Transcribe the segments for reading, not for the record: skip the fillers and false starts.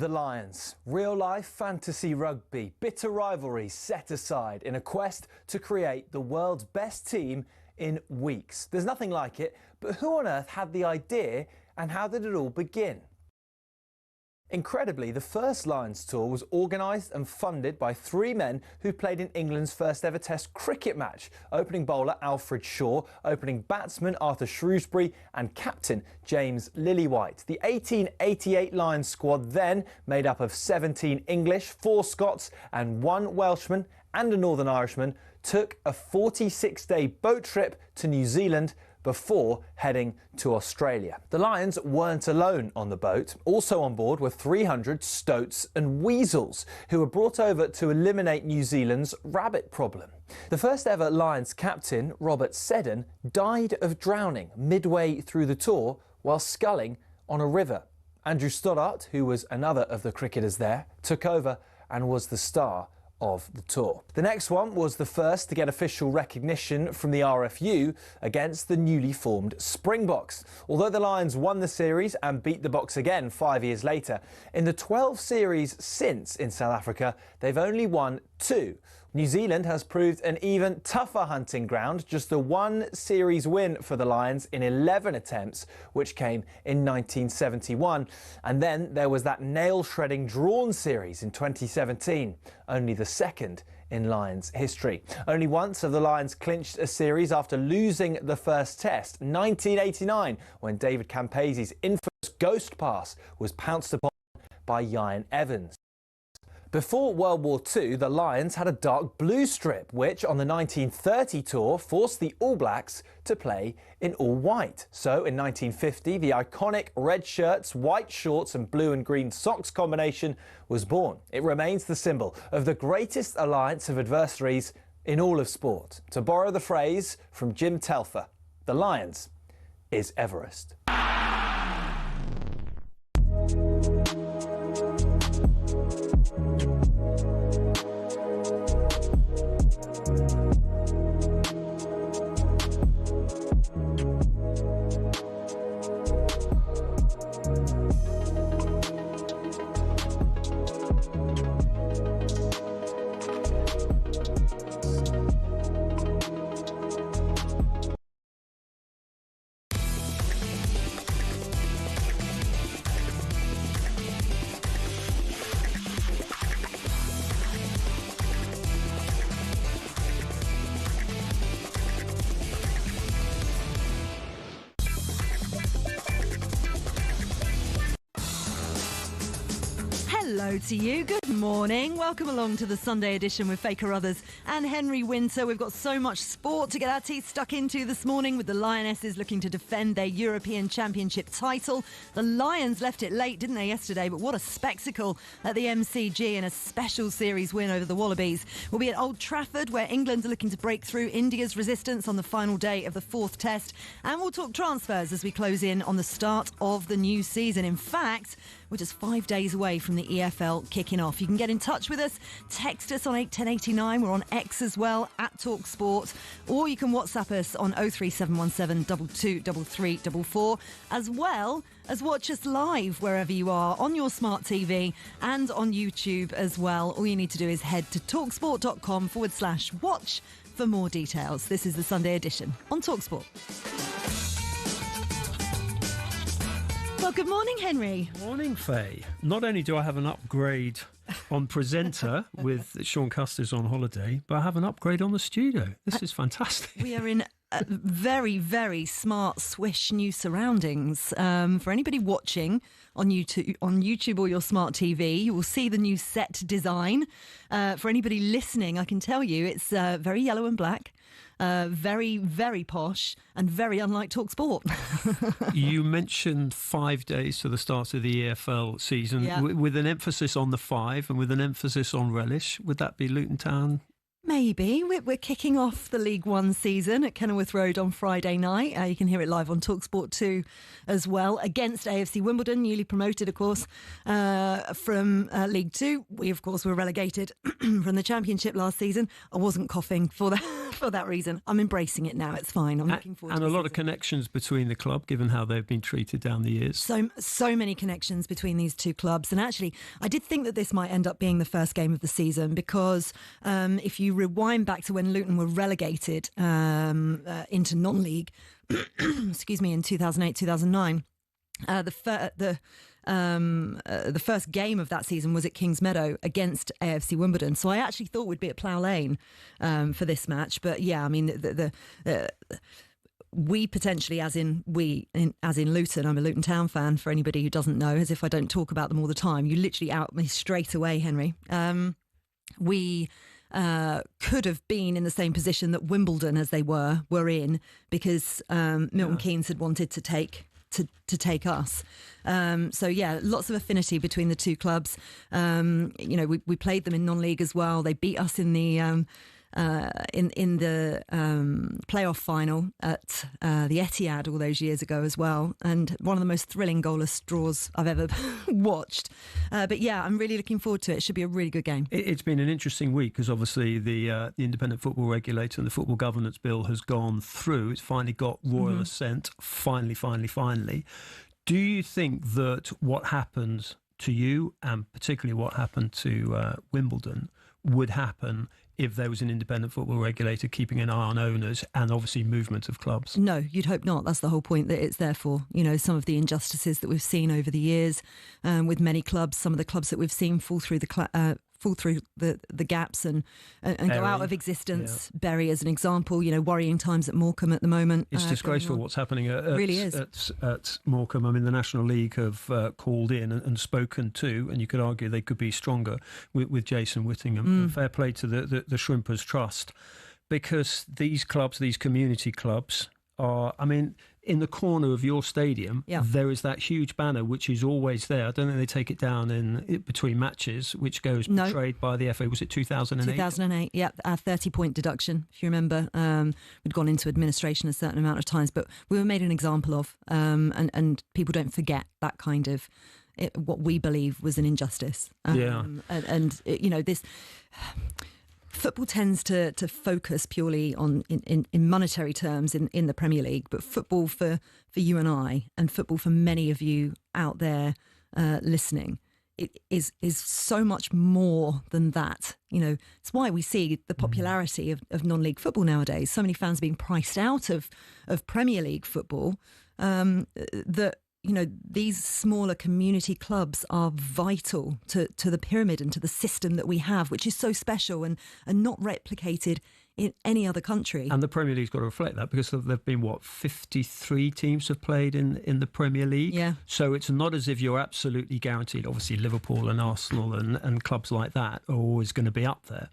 The Lions. Real-life fantasy rugby, bitter rivalries set aside in a quest to create the world's best team in weeks. There's nothing like it, but who on earth had the idea and how did it all begin? Incredibly, the first Lions tour was organised and funded by three men who played in England's first ever Test cricket match. Opening bowler Alfred Shaw, opening batsman Arthur Shrewsbury and captain James Lillywhite. The 1888 Lions squad then, made up of 17 English, 4 Scots and 1 Welshman and a Northern Irishman, took a 46-day boat trip to New Zealand before heading to Australia. The Lions weren't alone on the boat. Also on board were 300 stoats and weasels who were brought over to eliminate New Zealand's rabbit problem. The first ever Lions captain, Robert Seddon, died of drowning midway through the tour while sculling on a river. Andrew Stoddart, who was another of the cricketers there, took over and was the star of the tour. The next one was the first to get official recognition from the RFU against the newly formed Springboks. Although the Lions won the series and beat the Boks again 5 years later, in the 12 series since in South Africa, they've only won 2. New Zealand has proved an even tougher hunting ground, just the 1 series win for the Lions in 11 attempts, which came in 1971. And then there was that nail-shredding drawn series in 2017, only the second in Lions history. Only once have the Lions clinched a series after losing the first test, 1989, when David Campese's infamous ghost pass was pounced upon by Ian Evans. Before World War II, the Lions had a dark blue strip, which on the 1930 tour forced the All Blacks to play in all white. So in 1950, the iconic red shirts, white shorts and blue and green socks combination was born. It remains the symbol of the greatest alliance of adversaries in all of sport. To borrow the phrase from Jim Telfer, the Lions is Everest. Hello to you. Good morning. Welcome along to the Sunday edition with Faye, Carruthers and Henry Winter. We've got so much sport to get our teeth stuck into this morning, with the Lionesses looking to defend their European Championship title. The Lions left it late, didn't they, yesterday? But what a spectacle at the MCG and a special series win over the Wallabies. We'll be at Old Trafford, where England are looking to break through India's resistance on the final day of the 4th test. And we'll talk transfers as we close in on the start of the new season. In fact, we're just 5 days away from the EFL kicking off. You can get in touch with us, text us on 81089. We're on X as well, at talkSPORT, or you can WhatsApp us on 03717 223344, as well as watch us live wherever you are on your smart TV and on YouTube as well. All you need to do is head to talksport.com/watch for more details. This is the Sunday edition on talkSPORT. Well, good morning, Henry. Morning, Faye. Not only do I have an upgrade on presenter with Sean Custer's on holiday, but I have an upgrade on the studio. This is fantastic. We are in very, very smart, swish new surroundings. For anybody watching on YouTube or your smart TV, you will see the new set design. For anybody listening, I can tell you it's very yellow and black. Very, very posh and very unlike talkSPORT. You mentioned 5 days to the start of the EFL season, yeah, with an emphasis on the 5 and with an emphasis on relish. Would that be Luton Town? Maybe. We're kicking off the League One season at Kenilworth Road on Friday night. You can hear it live on talkSPORT 2 as well, against AFC Wimbledon, newly promoted, of course, from League 2. We, of course, were relegated from the Championship last season. I wasn't coughing for for that reason. I'm embracing it now. It's fine. I'm looking forward to it. And a lot of connections between the club, given how they've been treated down the years. So many connections between these two clubs. And actually, I did think that this might end up being the first game of the season because if you rewind back to when Luton were relegated into non-league, excuse me, in 2008, 2009, the first game of that season was at Kings Meadow against AFC Wimbledon. So I actually thought we'd be at Plough Lane for this match. But yeah, I mean, we potentially, as in Luton, I'm a Luton Town fan for anybody who doesn't know, as if I don't talk about them all the time. You literally out me straight away, Henry. We could have been in the same position that Wimbledon, as they were in, because Milton Keynes had wanted to take us. So yeah, lots of affinity between the two clubs. We played them in non-league as well. They beat us in the playoff final at the Etihad all those years ago as well, and one of the most thrilling goalless draws I've ever watched. But yeah, I'm really looking forward to it. It should be a really good game. It's been an interesting week because obviously the Independent Football Regulator and the Football Governance Bill has gone through. It's finally got royal assent. Finally. Do you think that what happened to you, and particularly what happened to Wimbledon, would happen if there was an independent football regulator keeping an eye on owners and obviously movement of clubs? No, you'd hope not. That's the whole point that it's there for. Some of the injustices that we've seen over the years with many clubs, some of the clubs that we've seen fall through the gaps and go out of existence. Yeah. Bury as an example, worrying times at Morecambe at the moment. It's disgraceful what's happening really is. At Morecambe. I mean, the National League have called in and spoken to, and you could argue they could be stronger with Jason Whittingham. Fair play to the Shrimpers Trust, because these clubs, these community clubs are, I mean, in the corner of your stadium, there is that huge banner which is always there. I don't think they take it down in between matches, which goes portrayed by the FA. Was it 2008? 2008, yeah. Our 30-point deduction, if you remember. We'd gone into administration a certain amount of times, but we were made an example of, and people don't forget that kind of what we believe was an injustice. This... Football tends to focus purely on in monetary terms in the Premier League, but football for you and I, and football for many of you out there listening, it is so much more than that. It's why we see the popularity of non-league football nowadays. So many fans being priced out of Premier League football that. These smaller community clubs are vital to the pyramid and to the system that we have, which is so special and not replicated in any other country. And the Premier League's got to reflect that, because there have been, 53 teams have played in the Premier League? Yeah. So it's not as if you're absolutely guaranteed. Obviously, Liverpool and Arsenal and clubs like that are always going to be up there.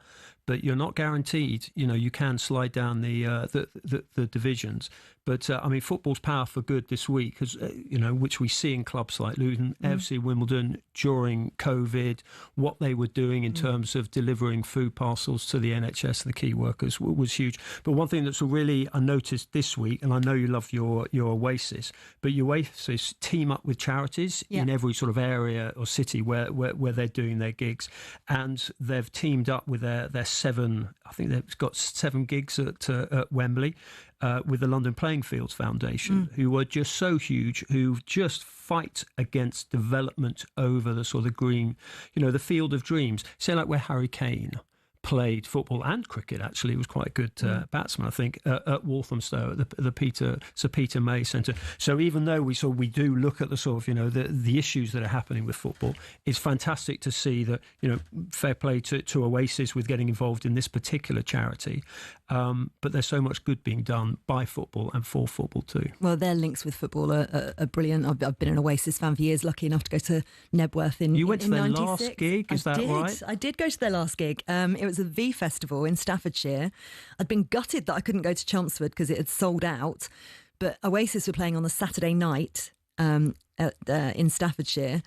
But you're not guaranteed. You can slide down the divisions. But football's power for good this week, which we see in clubs like Luton, AFC Wimbledon during COVID, what they were doing in terms of delivering food parcels to the NHS, the key workers, was huge. But one thing that's really I noticed this week, and I know you love your Oasis, but your Oasis team up with charities in every sort of area or city where they're doing their gigs, and they've teamed up with their 7. I think they've got 7 gigs at Wembley. With the London Playing Fields Foundation, who are just so huge, who just fight against development over the sort of green, the field of dreams. Say like where Harry Kane played football and cricket, actually. He was quite a good batsman, I think, at Walthamstow, at the Sir Peter May Centre. So even though we do look at the sort of, the issues that are happening with football, it's fantastic to see that, fair play to Oasis with getting involved in this particular charity. But there's so much good being done by football and for football too. Well, their links with football are brilliant. I've been an Oasis fan for years, lucky enough to go to Nebworth in 96. You went to their last gig, is that right? I did go to their last gig. It was a V Festival in Staffordshire. I'd been gutted that I couldn't go to Chelmsford because it had sold out, but Oasis were playing on the Saturday night in Staffordshire.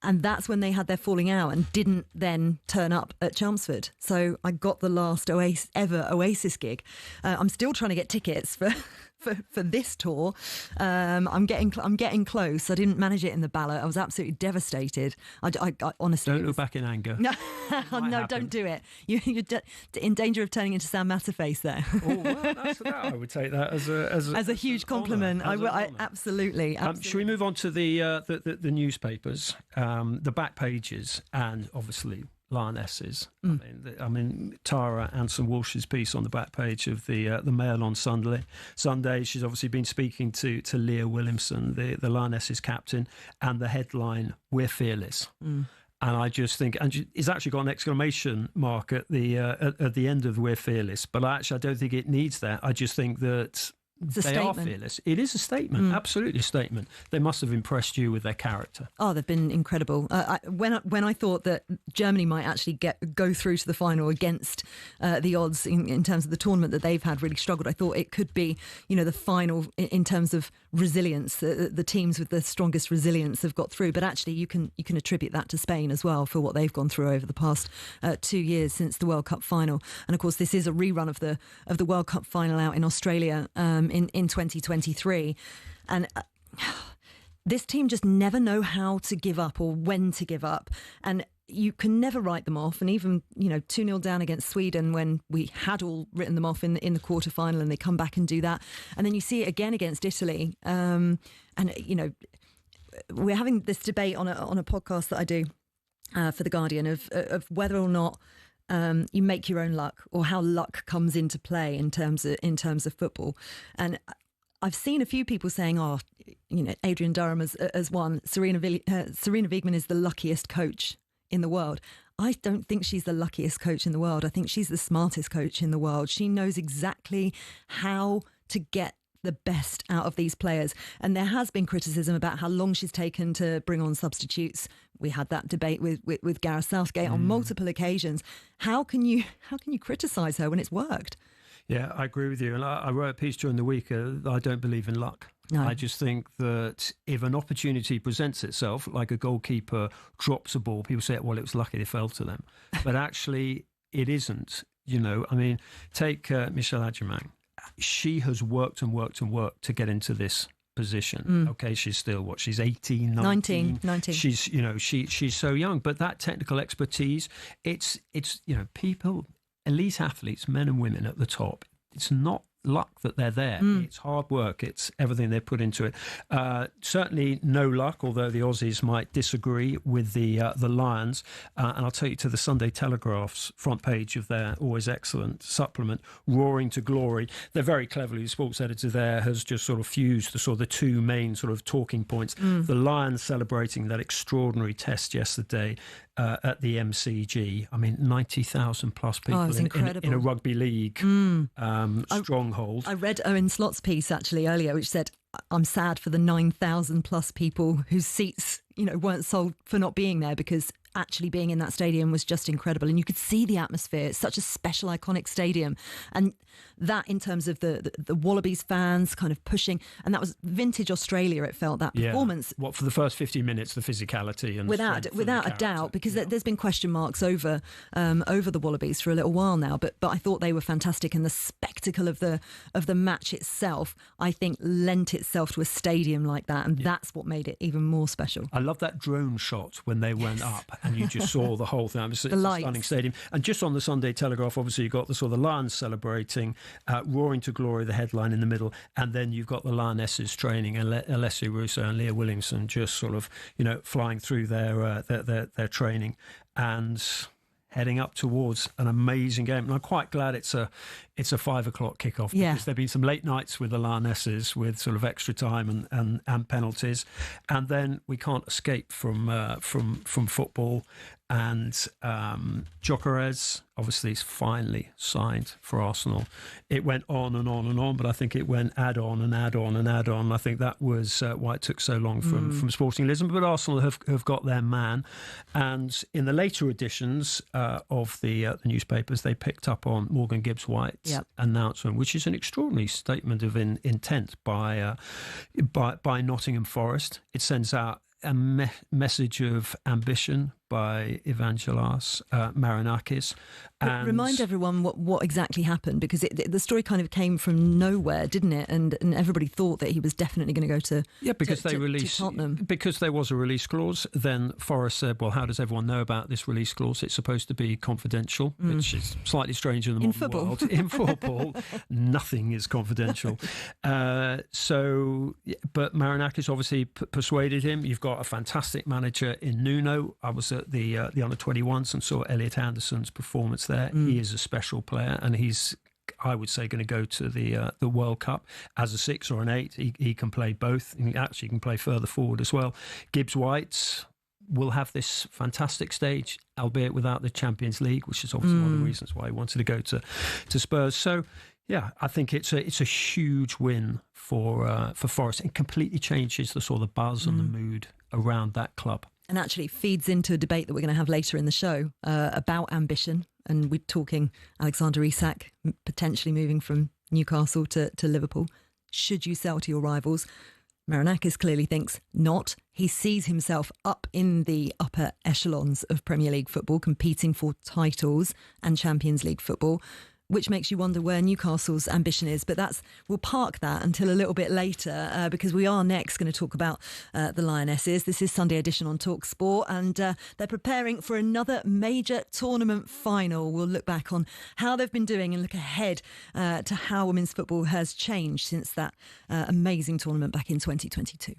And that's when they had their falling out and didn't then turn up at Chelmsford. So I got the last ever Oasis gig. I'm still trying to get tickets for for this tour. I'm getting close. I didn't manage it in the ballot. I was absolutely devastated. I honestly Don't look back in anger. No, happen. Don't do it. You're in danger of turning into Sam Matterface there. Oh, well, I would take that as a huge compliment. I absolutely. Should we move on to the newspapers, the back pages, and obviously Lionesses? I mean, Tara Anson-Walsh's piece on the back page of the Mail on Sunday. She's obviously been speaking to Leah Williamson, the Lionesses captain, and the headline, "We're fearless." And I just think, and it's actually got an exclamation mark at the end of "We're fearless," but I don't think it needs that. I just think that they are fearless. It is a statement, absolutely a statement. They must have impressed you with their character. Oh, they've been incredible. When I thought that Germany might actually go through to the final against the odds in terms of the tournament that they've had really struggled, I thought it could be, the final in terms of resilience. The teams with the strongest resilience have got through, but actually you can attribute that to Spain as well for what they've gone through over the past 2 years since the World Cup final. And of course, this is a rerun of the World Cup final out in Australia in 2023, and this team just never know how to give up or when to give up, and you can never write them off. And even 2-0 down against Sweden, when we had all written them off in the quarter final, and they come back and do that, and then you see it again against Italy, and we're having this debate on a podcast that I do for The Guardian of whether or not you make your own luck, or how luck comes into play in terms of football. And I've seen a few people saying, Adrian Durham as one, Serena Wiegman is the luckiest coach in the world. I don't think she's the luckiest coach in the world. I think she's the smartest coach in the world. She knows exactly how to get the best out of these players. And there has been criticism about how long she's taken to bring on substitutes. We had that debate with Gareth Southgate on multiple occasions. How can you criticise her when it's worked? Yeah, I agree with you. And I wrote a piece during the week. I don't believe in luck. No. I just think that if an opportunity presents itself, like a goalkeeper drops a ball, people say, well, it was lucky they fell to them. But actually, it isn't. Take Michelle Adjumang. She has worked and worked and worked to get into this position. Okay, she's still she's 18, 19. She's she's so young, but that technical expertise, it's people, elite athletes, men and women at the top, it's not luck that they're there. It's hard work. It's everything they put into it. Certainly no luck, although the Aussies might disagree with the Lions. And I'll take you to the Sunday Telegraph's front page of their always excellent supplement, Roaring to Glory. They're very cleverly, the sports editor there has just sort of fused the two main sort of talking points. The Lions celebrating that extraordinary test yesterday at the MCG. 90,000 plus people in a rugby league stronghold. I read Owen Slott's piece actually earlier, which said, I'm sad for the 9,000 plus people whose seats, weren't sold for not being there, because actually being in that stadium was just incredible. And you could see the atmosphere. It's such a special, iconic stadium. And that, in terms of the Wallabies fans kind of pushing, and that was vintage Australia, it felt, that performance. What, for the first 15 minutes, the physicality and without a doubt, because there's been question marks over the Wallabies for a little while now, but I thought they were fantastic, and the spectacle of the match itself, I think, lent itself to a stadium like that, and that's what made it even more special. I love that drone shot when they went up, and you just saw the whole thing. It's a stunning stadium. And just on the Sunday Telegraph, obviously, you've got the Lions celebrating, Roaring to Glory, the headline in the middle, and then you've got the Lionesses training, and Alessia Russo and Leah Williamson just sort of, flying through their training and heading up towards an amazing game. And I'm quite glad it's a 5 o'clock kickoff, because there've been some late nights with the Lionesses with sort of extra time and penalties, and then we can't escape from football. And Gyökeres obviously is finally signed for Arsenal. It went on and on and on, but I think it went add on and add on and add on. I think that was why it took so long from Sporting Lisbon. But Arsenal have got their man. And in the later editions of the newspapers, they picked up on Morgan Gibbs-White's announcement, which is an extraordinary statement of intent by Nottingham Forest. It sends out a message of ambition by Evangelos Marinakis. And Remind everyone what exactly happened, because the story kind of came from nowhere, didn't it? And everybody thought that he was definitely going to go to Tottenham. Because there was a release clause. Then Forest said, "Well, how does everyone know about this release clause? It's supposed to be confidential," which is slightly strange in the modern world. In football, nothing is confidential. But Marinakis obviously persuaded him. You've got a fantastic manager in Nuno. I was at the under-21s and saw Elliot Anderson's performance there. He is a special player, and he's, I would say, going to go to the World Cup as a 6 or an 8. He can play both. He actually can play further forward as well. Gibbs White will have this fantastic stage, albeit without the Champions League, which is obviously one of the reasons why he wanted to go to Spurs. So, yeah, I think it's a huge win for Forest. It completely changes the sort of buzz and the mood around that club. And actually feeds into a debate that we're going to have later in the show about ambition. And we're talking Alexander Isak potentially moving from Newcastle to Liverpool. Should you sell to your rivals? Marinakis clearly thinks not. He sees himself up in the upper echelons of Premier League football, competing for titles and Champions League football, which makes you wonder where Newcastle's ambition is. But we'll park that until a little bit later, because we are next going to talk about the Lionesses. This is Sunday Edition on talkSPORT, and they're preparing for another major tournament final. We'll look back on how they've been doing and look ahead to how women's football has changed since that amazing tournament back in 2022.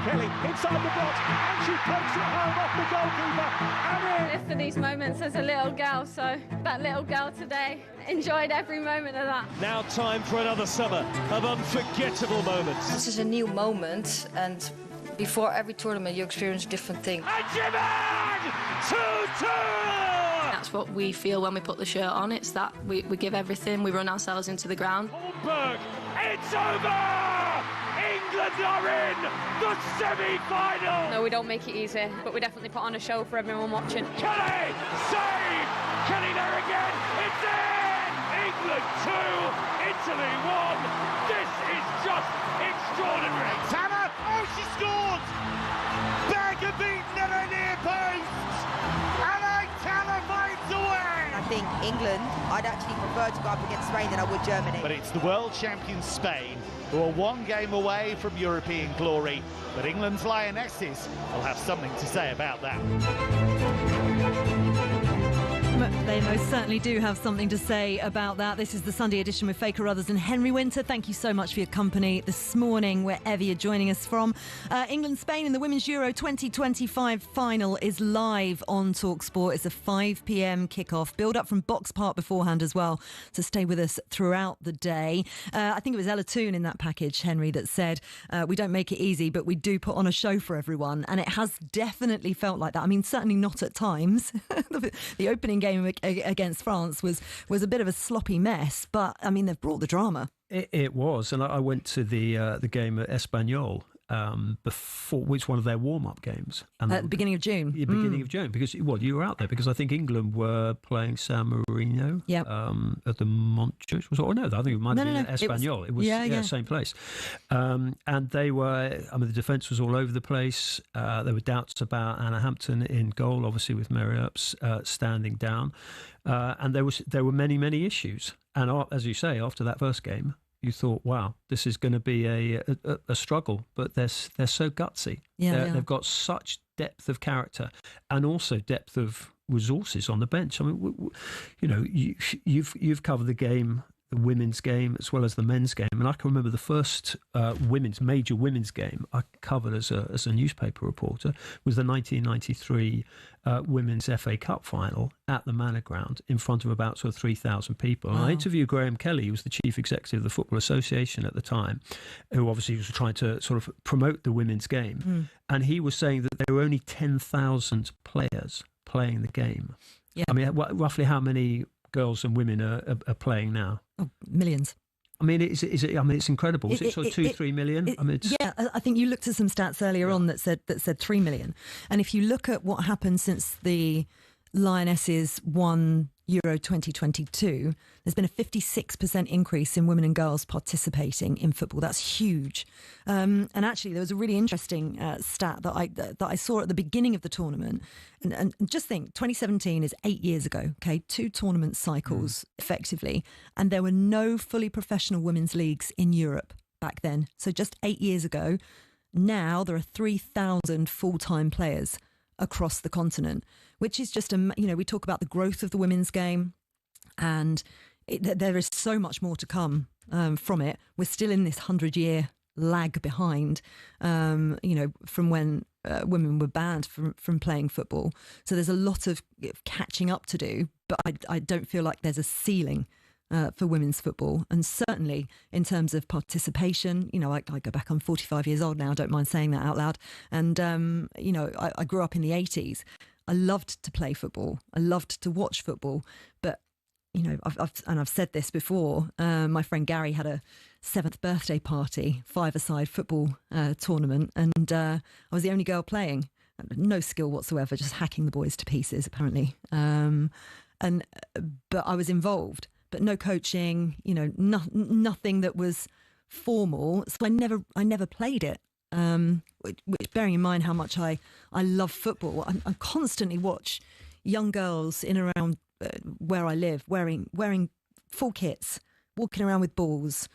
Kelly inside the box, and she pokes it home off the goalkeeper and in. Live for these moments as a little girl, so that little girl today enjoyed every moment of that. Now time for another summer of unforgettable moments. This is a new moment, and before every tournament you experience a different thing. And Jimin! 2-2! That's what we feel when we put the shirt on. It's that we give everything, we run ourselves into the ground. Holmberg, it's over! England are in the semi-final. No, we don't make it easy, but we definitely put on a show for everyone watching. Kelly, save! Kelly there again, it's in! England 2, Italy 1. This is just extraordinary. Tanner, oh, she scored! Berger beaten at her near post, and Tanner finds a way. I think England, I'd actually prefer to go up against Spain than I would Germany. But it's the world champions Spain who are one game away from European glory. But England's Lionesses will have something to say about that. They most certainly do have something to say about that. This is the Sunday edition with Faye Carruthers and Henry Winter. Thank you so much for your company this morning, wherever you're joining us from. England-Spain in the Women's Euro 2025 final is live on talkSPORT. It's a 5 p.m. kickoff. Build up from Box Park beforehand as well, so stay with us throughout the day. I think it was Ella Toon in that package, Henry, that said, we don't make it easy, but we do put on a show for everyone. And it has definitely felt like that. I mean, certainly not at times. The opening game against France was a bit of a sloppy mess, but I mean, they've brought the drama. It was, and I went to the game at Espanyol before, which one of their warm-up games, and at the beginning of June. Yeah, beginning of June, because you were out there because I think England were playing San Marino. At the Montjuic. I think it might have been at Espanyol. It was same place. And they were. I mean, the defence was all over the place. There were doubts about Anna Hampton in goal, obviously with Mary Earps standing down, and there were many issues. And as you say, after that first game, you thought, wow, this is going to be a struggle, but they're so gutsy. They've got such depth of character and also depth of resources on the bench. I mean, you've covered the game, the women's game as well as the men's game, and I can remember the first major women's game I covered as a newspaper reporter was the 1993 Women's FA Cup final at the Manor Ground in front of about sort of 3,000 people. Wow. And I interviewed Graham Kelly, who was the chief executive of the Football Association at the time, who obviously was trying to sort of promote the women's game, and he was saying that there were only 10,000 players playing the game. Yeah. I mean, roughly how many girls and women are playing now? Oh, millions. I mean, is it? I mean, it's incredible. Is it sort of 2-3 million? I mean, I think you looked at some stats earlier on that said 3 million. And if you look at what happened since the Lionesses won Euro 2022, there's been a 56% increase in women and girls participating in football. That's huge. And actually, there was a really interesting stat that I saw at the beginning of the tournament. And just think, 2017 is 8 years ago, okay? 2 tournament cycles, effectively. And there were no fully professional women's leagues in Europe back then. So just 8 years ago. Now there are 3,000 full-time players across the continent, which is just, we talk about the growth of the women's game, and there is so much more to come from it. We're still in this 100-year lag behind, from when women were banned from playing football. So there's a lot of catching up to do, but I don't feel like there's a ceiling for women's football. And certainly in terms of participation, I go back, I'm 45 years old now, I don't mind saying that out loud. And, I grew up in the 80s. I loved to play football. I loved to watch football. But, I've said this before, my friend Gary had a 7th birthday party, 5-a-side football tournament. And I was the only girl playing. No skill whatsoever, just hacking the boys to pieces, apparently. But I was involved. But no coaching, nothing that was formal. So I never played it. Which, bearing in mind how much I love football, I constantly watch young girls in and around where I live wearing full kits, walking around with balls,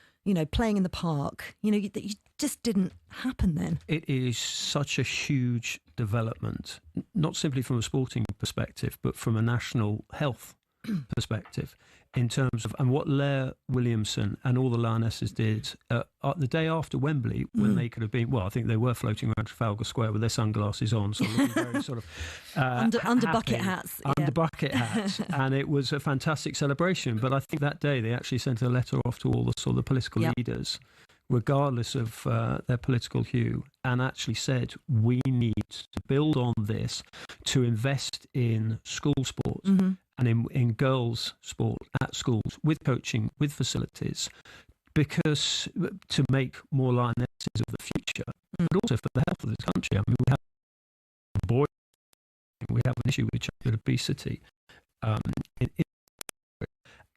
playing in the park. You just didn't happen then. It is such a huge development, not simply from a sporting perspective, but from a national health perspective. In terms of, and what Lair Williamson and all the Lionesses did the day after Wembley, when they could have been, I think they were floating around Trafalgar Square with their sunglasses on, so looking very sort of under bucket hats, bucket hats, and it was a fantastic celebration. But I think that day they actually sent a letter off to all the sort of political leaders, regardless of their political hue, and actually said, we need to build on this to invest in school sports. And in girls' sport at schools, with coaching, with facilities, because to make more Lionesses of the future, but also for the health of this country. I mean, we have an issue with childhood obesity,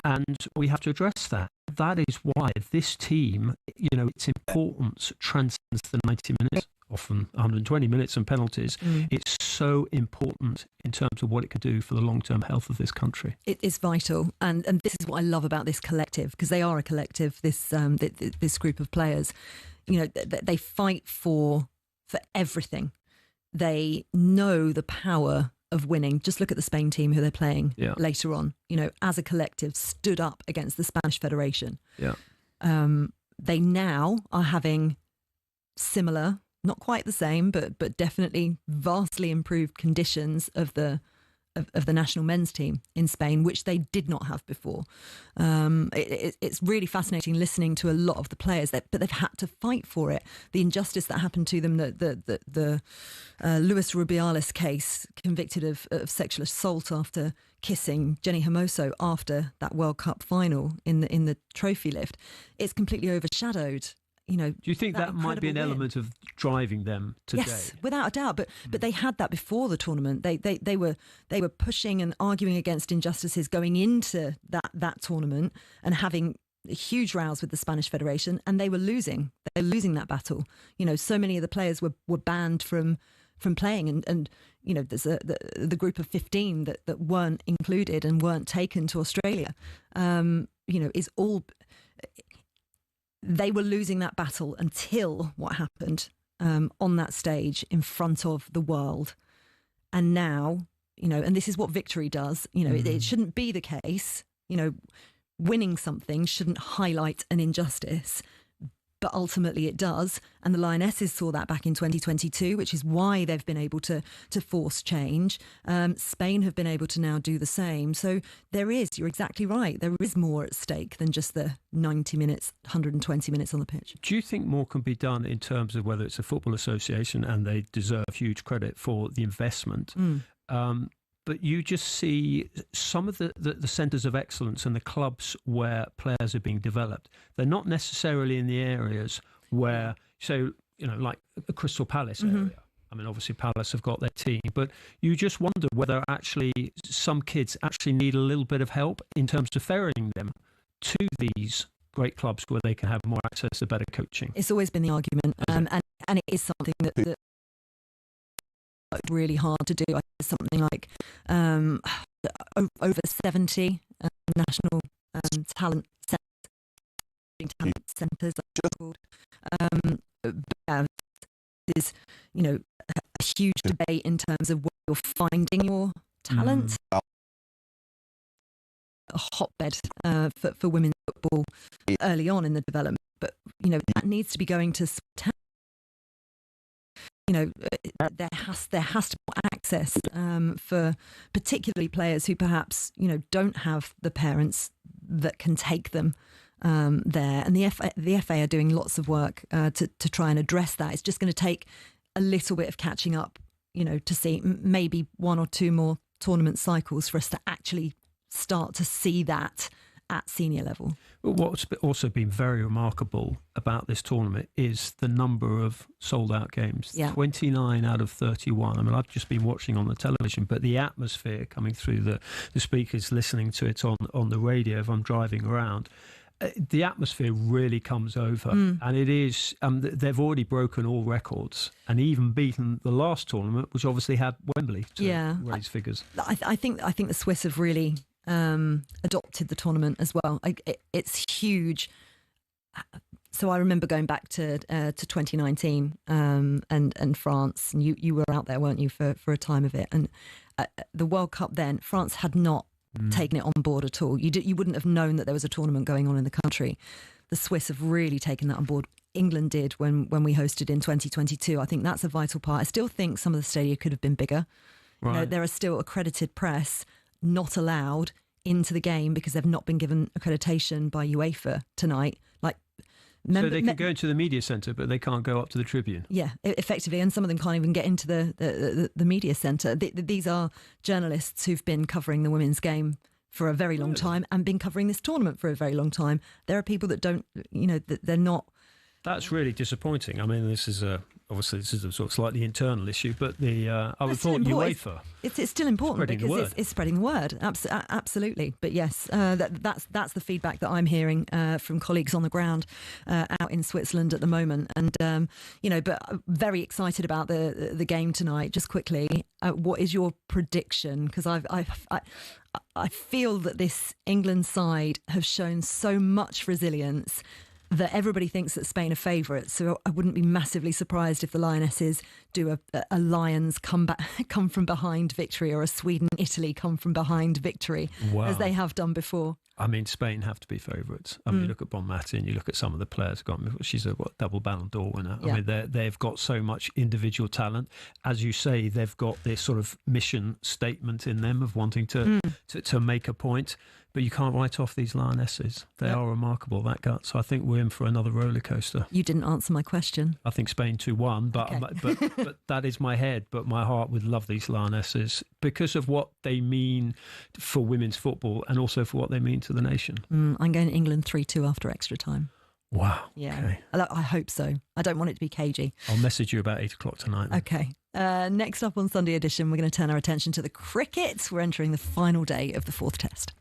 and we have to address that. That is why this team, its importance transcends the 90 minutes, often 120 minutes and penalties. It's so important in terms of what it can do for the long-term health of this country. It is vital, and this is what I love about this collective, because they are a collective. This group of players, they fight for everything. They know the power of winning. Just look at the Spain team who they're playing later on. As a collective, stood up against the Spanish Federation. They now are having similar, not quite the same, but definitely vastly improved conditions of the national men's team in Spain, which they did not have before. It's really fascinating listening to a lot of the players, but they've had to fight for it. The injustice that happened to them, the Luis Rubiales case, convicted of sexual assault after kissing Jenny Hermoso after that World Cup final in the trophy lift, it's completely overshadowed. Do you think that might be an element of driving them today? Yes, without a doubt. But they had that before the tournament. They were pushing and arguing against injustices going into that tournament and having huge rows with the Spanish Federation, and they were losing. They're losing that battle. So many of the players were banned from playing, and there's the group of 15 that weren't included and weren't taken to Australia. Is all. They were losing that battle until what happened on that stage in front of the world. And now, and this is what victory does, it shouldn't be the case, winning something shouldn't highlight an injustice, but ultimately it does. And the Lionesses saw that back in 2022, which is why they've been able to force change. Spain have been able to now do the same. So you're exactly right, there is more at stake than just the 90 minutes, 120 minutes on the pitch. Do you think more can be done in terms of whether it's a football association, and they deserve huge credit for the investment, but you just see some of the centres of excellence and the clubs where players are being developed, they're not necessarily in the areas where, like the Crystal Palace area. I mean, obviously Palace have got their team, but you just wonder whether actually some kids actually need a little bit of help in terms of ferrying them to these great clubs where they can have more access to better coaching. It's always been the argument, and it is something that really hard to do. I think something like over 70 national talent centres is a huge debate in terms of where you're finding your talent. A hotbed for women's football early on in the development, but that needs to be going to there has to be access for particularly players who perhaps don't have the parents that can take them there, and the FA are doing lots of work to try and address that. It's just going to take a little bit of catching up, to see maybe one or two more tournament cycles for us to actually start to see that at senior level. What's also been very remarkable about this tournament is the number of sold-out games. 29 out of 31. I mean, I've just been watching on the television, but the atmosphere coming through the speakers, listening to it on the radio if I'm driving around, the atmosphere really comes over, and it is. They've already broken all records and even beaten the last tournament, which obviously had Wembley to raise figures. I think the Swiss have really adopted the tournament as well. It's huge. So I remember going back to 2019 and France, and you were out there, weren't you, for a time of it? And the World Cup then, France had not taken it on board at all. You wouldn't have known that there was a tournament going on in the country. The Swiss have really taken that on board. England did when we hosted in 2022. I think that's a vital part. I still think some of the stadia could have been bigger. Right. There are still accredited press not allowed into the game because they've not been given accreditation by UEFA tonight. So they can go into the media centre, but they can't go up to the tribune. Yeah, effectively, and some of them can't even get into the media centre. These are journalists who've been covering the women's game for a very long time and been covering this tournament for a very long time. There are people that don't, that they're not. That's really disappointing. I mean, this is obviously a sort of slightly internal issue, but I would thought UEFA. It's still important because it's spreading the word. Absolutely. But yes, that's the feedback that I'm hearing from colleagues on the ground out in Switzerland at the moment. And but very excited about the game tonight. Just quickly, what is your prediction? Because I feel that this England side have shown so much resilience that everybody thinks that Spain are favourites. So I wouldn't be massively surprised if the Lionesses do a Lions come from behind victory, or a Sweden-Italy come from behind victory, as they have done before. I mean, Spain have to be favourites. I mean, you look at Bon Mati and you look at some of the players. She's a double Ballon d'Or winner. Yeah. I mean, they've got so much individual talent. As you say, they've got this sort of mission statement in them of wanting to make a point. But you can't write off these Lionesses. They are remarkable, that gut. So I think we're in for another roller coaster. You didn't answer my question. I think Spain 2-1, but that is my head. But my heart would love these Lionesses because of what they mean for women's football and also for what they mean to the nation. I'm going England 3-2 after extra time. Wow. Yeah. Okay. I hope so. I don't want it to be cagey. I'll message you about 8 o'clock tonight. Then. Okay. Next up on Sunday Edition, we're going to turn our attention to the cricket. We're entering the final day of the fourth test.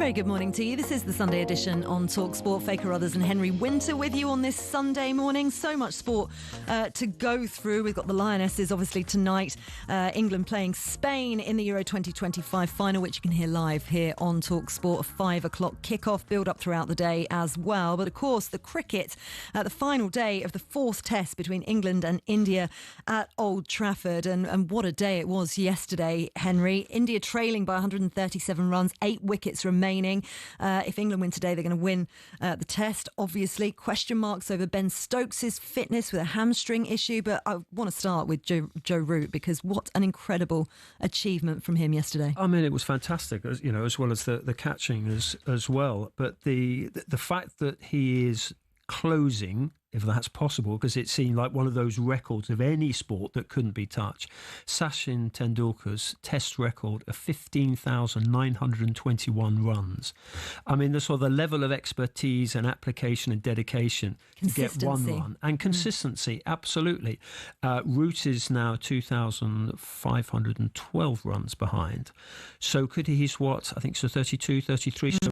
Very good morning to you. This is the Sunday edition on talkSPORT. Faye Carruthers and Henry Winter with you on this Sunday morning. So much sport to go through. We've got the Lionesses obviously tonight. England playing Spain in the Euro 2025 final, which you can hear live here on talkSPORT. A 5 o'clock kickoff, build up throughout the day as well. But of course, the cricket, the final day of the fourth test between England and India at Old Trafford. And what a day it was yesterday, Henry. India trailing by 137 runs, 8 wickets remaining. If England win today, they're going to win the test. Obviously, question marks over Ben Stokes' fitness with a hamstring issue. But I want to start with Joe Root, because what an incredible achievement from him yesterday. I mean, it was fantastic, as well as the catching as well. But the fact that he is closing, if that's possible, because it seemed like one of those records of any sport that couldn't be touched. Sachin Tendulkar's test record of 15,921 runs. I mean, the level of expertise and application and dedication to get one run. And consistency, absolutely. Root is now 2,512 runs behind. So he's I think so 32, 33. So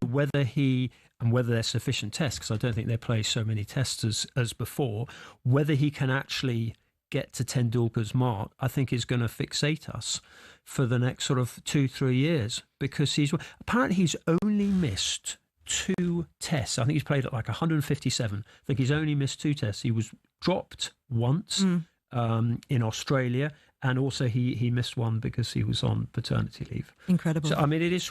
whether they're sufficient tests, because I don't think they play so many tests as before, whether he can actually get to Tendulkar's mark, I think is going to fixate us for the next sort of 2-3 years, because apparently he's only missed 2 tests. I think he's played at like 157. I think he's only missed 2 tests. He was dropped once in Australia, and also he missed one because he was on paternity leave. Incredible. So, I mean, it is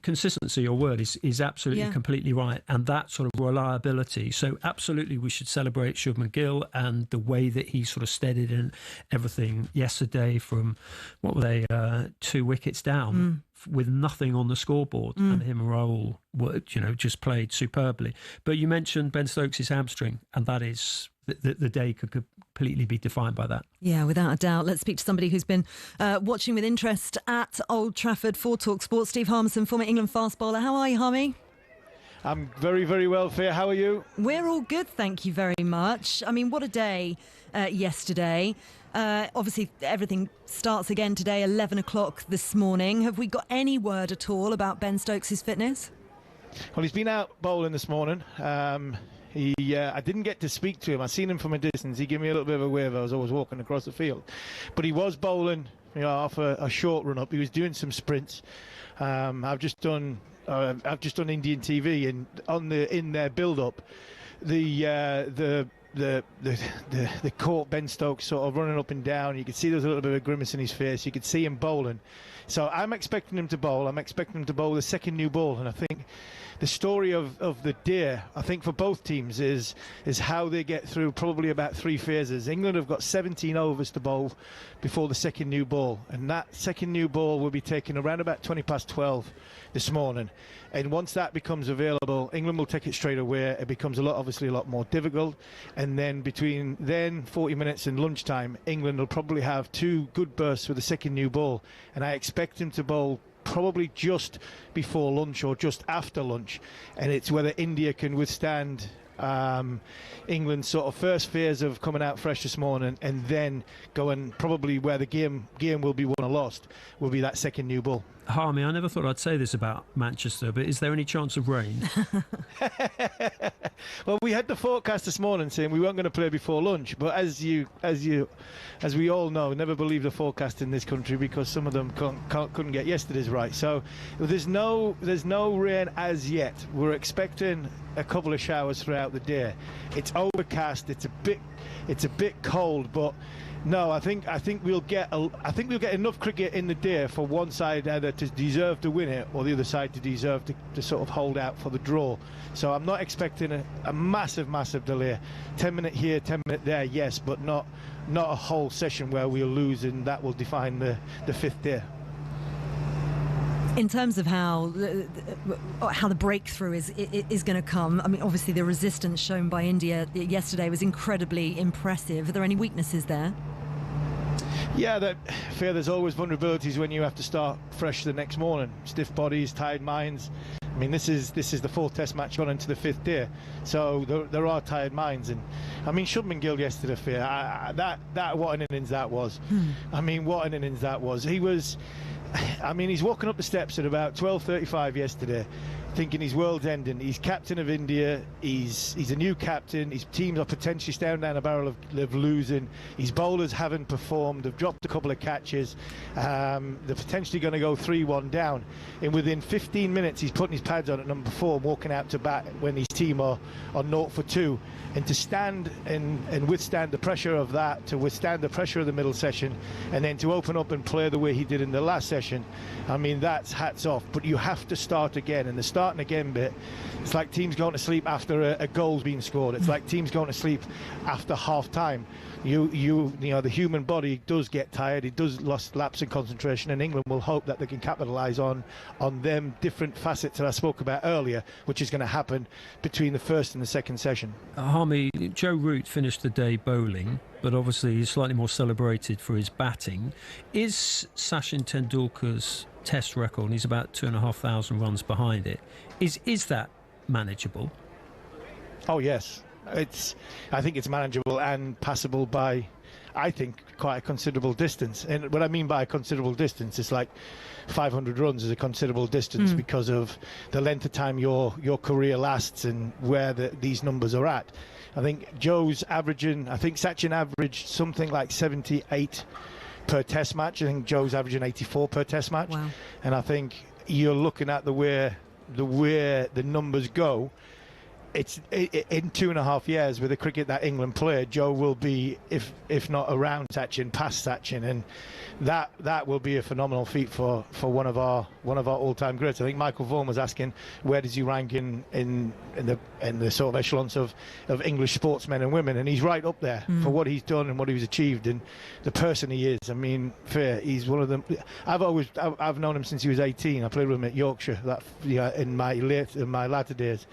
consistency, your word, is absolutely completely right. And that sort of reliability. So absolutely we should celebrate Shubman Gill and the way that he sort of steadied in everything yesterday from, 2 wickets down with nothing on the scoreboard. And him and Rahul were, just played superbly. But you mentioned Ben Stokes' hamstring, and that is... The day could completely be defined by that. Yeah, without a doubt. Let's speak to somebody who's been watching with interest at Old Trafford for talkSPORT. Steve Harmison, former England fast bowler. How are you, Harmy? I'm very, very well, Faye. How are you? We're all good, thank you very much. I mean, what a day yesterday. Obviously, everything starts again today, 11 o'clock this morning. Have we got any word at all about Ben Stokes' fitness? Well, he's been out bowling this morning. I didn't get to speak to him. I seen him from a distance. He gave me a little bit of a wave as I was walking across the field. But he was bowling off a short run up. He was doing some sprints. I've just done Indian TV, and in their build up, the court Ben Stokes sort of running up and down. You could see there was a little bit of a grimace in his face. You could see him bowling. So I'm expecting him to bowl. I'm expecting him to bowl the second new ball, and I think the story of the day, I think, for both teams is how they get through probably about 3 phases. England have got 17 overs to bowl before the second new ball, and that second new ball will be taken around about 20 past 12 this morning. And once that becomes available, England will take it straight away. It becomes obviously a lot more difficult. And then between 40 minutes and lunchtime, England will probably have 2 good bursts with the second new ball. And I expect him to bowl probably just before lunch or just after lunch. And it's whether India can withstand England's sort of first phase of coming out fresh this morning, and then going probably where the game will be won or lost will be that second new ball. Harmy, I never thought I'd say this about Manchester, but is there any chance of rain? Well, we had the forecast this morning saying we weren't going to play before lunch, but as we all know, never believe the forecast in this country, because some of them couldn't get yesterday's right. So there's no rain as yet. We're expecting a couple of showers throughout the day. It's overcast. It's a bit cold, but no, I think we'll get enough cricket in the day for one side either to deserve to win it, or the other side to deserve to sort of hold out for the draw. So I'm not expecting a massive delay. 10 minute here, 10 minute there, yes, but not a whole session where we'll lose, and that will define the 5th day. In terms of how the breakthrough is going to come, I mean, obviously the resistance shown by India yesterday was incredibly impressive. Are there any weaknesses there? Yeah, there's always vulnerabilities when you have to start fresh the next morning. Stiff bodies, tired minds. I mean, this is the 4th Test match gone into the 5th day, so there are tired minds. And I mean, Shubman Gill yesterday, that what an innings that was. I mean, what an innings that was. He's walking up the steps at about 12:35 yesterday, thinking his world's ending. He's captain of India. He's a new captain. His teams are potentially staring down a barrel of losing. His bowlers haven't performed. They've dropped a couple of catches. They're potentially going to go 3-1 down. And within 15 minutes, he's putting his pads on at number 4 and walking out to bat when his team are 0 for 2. And to stand and withstand the pressure of that, to withstand the pressure of the middle session, and then to open up and play the way he did in the last session, I mean, that's hats off. But you have to start again. And the starting again bit, it's like teams going to sleep after a goal's been scored. It's like teams going to sleep after half time. You know, the human body does get tired. It does lapse in concentration, and England will hope that they can capitalise on them different facets that I spoke about earlier, which is going to happen between the first and the second session. Harmy, Joe Root finished the day bowling, but obviously he's slightly more celebrated for his batting. Is Sachin Tendulkar's Test record, and he's about 2,500 runs behind it, is that manageable? Oh yes, I think it's manageable and passable by, I think, quite a considerable distance. And what I mean by a considerable distance is like 500 runs is a considerable distance because of the length of time your career lasts and where these numbers are at. I think Joe's averaging, I think Sachin averaged something like 78 per test match. I think Joe's averaging 84 per test match. Wow. And I think you're looking at the way the numbers go. It's in 2.5 years with the cricket that England play, Joe will be, if not around Sachin, past Sachin, and that will be a phenomenal feat for one of our all-time greats. I think Michael Vaughan was asking where does he rank in the sort of echelons of English sportsmen and women, and he's right up there for what he's done and what he's achieved and the person he is. I mean, Faye, he's one of them. I've known him since he was 18. I played with him at Yorkshire in my latter days.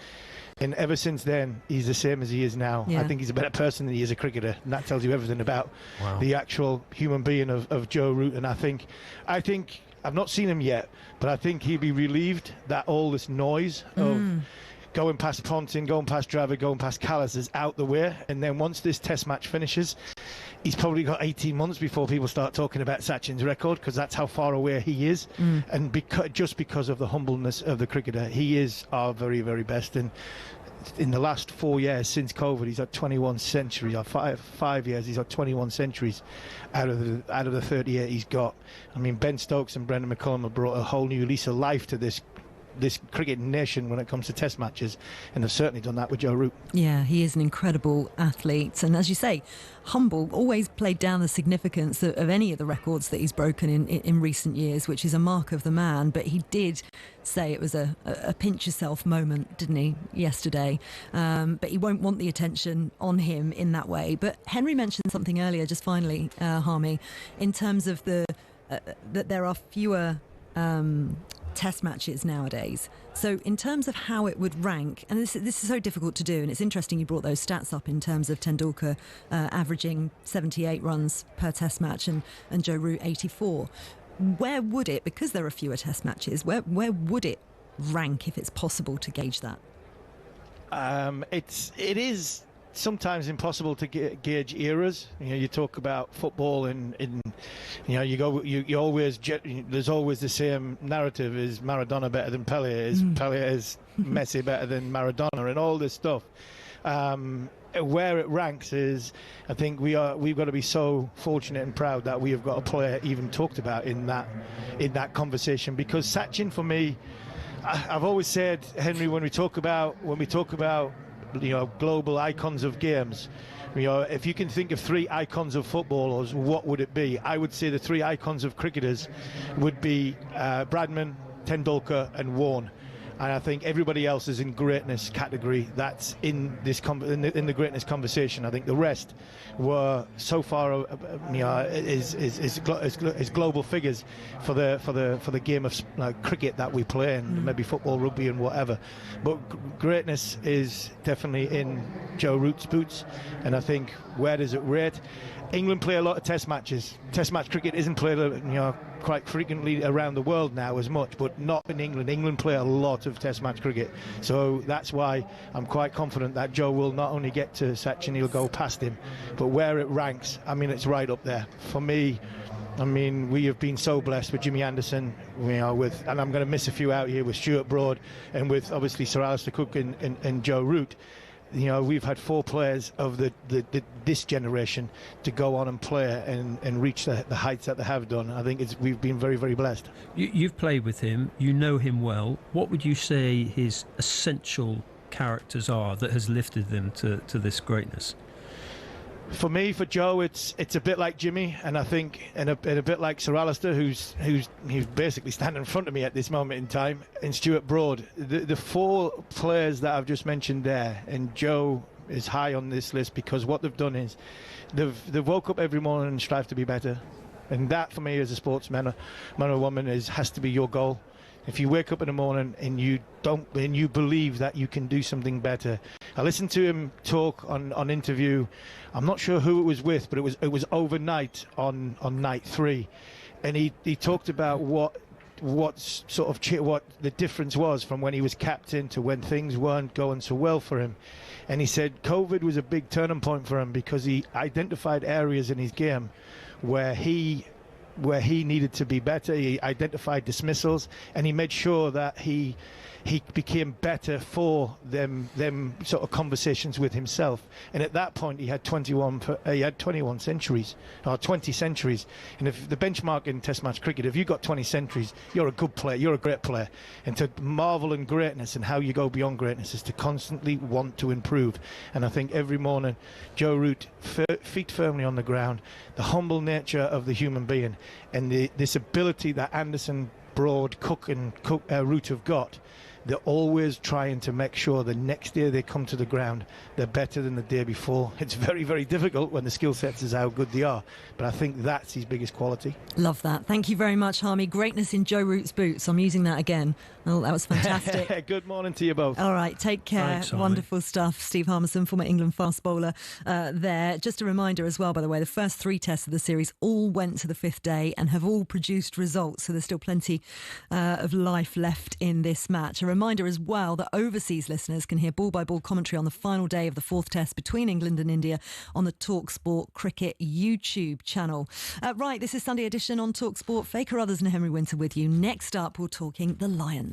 And ever since then, he's the same as he is now. Yeah. I think he's a better person than he is a cricketer. And that tells you everything about the actual human being of Joe Root. And I think I've not seen him yet, but I think he'd be relieved that all this noise of going past Ponting, going past Dravid, going past Callis is out the way. And then once this test match finishes, he's probably got 18 months before people start talking about Sachin's record, because that's how far away he is. And just because of the humbleness of the cricketer, he is our very, very best. And in the last 4 years since COVID, he's had 21 centuries. Or 5 years, he's had 21 centuries out of the 38 he's got. I mean, Ben Stokes and Brendan McCullum have brought a whole new lease of life to this cricket nation when it comes to test matches, and they've certainly done that with Joe Root. Yeah, he is an incredible athlete, and as you say, humble, always played down the significance of any of the records that he's broken in recent years, which is a mark of the man. But he did say it was a pinch yourself moment, didn't he, yesterday? But he won't want the attention on him in that way. But Henry mentioned something earlier, just finally, Harmy, in terms of that there are fewer test matches nowadays. So in terms of how it would rank, and this is so difficult to do, and it's interesting you brought those stats up in terms of Tendulkar averaging 78 runs per test match and Joe Root 84. Where would it, because there are fewer test matches, where would it rank if it's possible to gauge that? It is sometimes impossible to gauge eras. You know, you talk about football and you know, you always there's always the same narrative: is Maradona better than Pele? Is Messi better than Maradona? And all this stuff. Where it ranks is, I think we've got to be so fortunate and proud that we have got a player even talked about in that conversation. Because Sachin, for me, I've always said, Henry, when we talk about you know, global icons of games, you know, if you can think of 3 icons of footballers, what would it be? I would say the 3 icons of cricketers would be Bradman, Tendulkar and Vaughan. And I think everybody else is in greatness category. That's in this in the greatness conversation. I think the rest were so far, you know, is global figures for the game of cricket that we play, and maybe football, rugby, and whatever. But greatness is definitely in Joe Root's boots. And I think, where does it rate? England play a lot of test matches. Test match cricket isn't played, you know, quite frequently around the world now as much, but not in England. England play a lot of test match cricket. So that's why I'm quite confident that Joe will not only get to Sachin, he'll go past him. But where it ranks, I mean, it's right up there. For me, I mean, we have been so blessed with Jimmy Anderson, and I'm going to miss a few out here with Stuart Broad and with obviously Sir Alistair Cook and Joe Root. We've had 4 players of this generation to go on and play and reach the heights that they have done. I think we've been very, very blessed. You've played with him, you know him well. What would you say his essential characters are that has lifted them to this greatness? For me, for Joe, it's a bit like Jimmy, and I think and a bit like Sir Alistair, who's basically standing in front of me at this moment in time, and Stuart Broad. The 4 players that I've just mentioned there, and Joe is high on this list because what they've done is they've woke up every morning and strive to be better, and that for me as a sportsman, man or woman, has to be your goal. If you wake up in the morning and you believe that you can do something better. I listened to him talk on interview. I'm not sure who it was with, but it was overnight on night 3, and he talked about what the difference was from when he was captain to when things weren't going so well for him. And he said COVID was a big turning point for him because he identified areas in his game where he needed to be better. He identified dismissals, and he made sure that he became better for them sort of conversations with himself. And at that point, he had 21 centuries, or 20 centuries. And if the benchmark in Test match cricket, if you've got 20 centuries, you're a good player, you're a great player. And to marvel in greatness and how you go beyond greatness is to constantly want to improve. And I think every morning, Joe Root, feet firmly on the ground, the humble nature of the human being, and this ability that Anderson, Broad, Cook and Root have got. They're always trying to make sure the next day they come to the ground, they're better than the day before. It's very, very difficult when the skill sets is how good they are, but I think that's his biggest quality. Love that. Thank you very much, Harmy. Greatness in Joe Root's boots. I'm using that again. Oh, that was fantastic. Good morning to you both. All right, take care. Thanks, wonderful stuff. Steve Harmison, former England fast bowler there. Just a reminder as well, by the way, the first 3 tests of the series all went to the 5th day and have all produced results, so there's still plenty of life left in this match. A reminder as well that overseas listeners can hear ball-by-ball commentary on the final day of the 4th test between England and India on the talkSPORT Cricket YouTube channel. Right, this is Sunday Edition on talkSPORT. Faye Carruthers and Henry Winter with you. Next up, we're talking the Lions.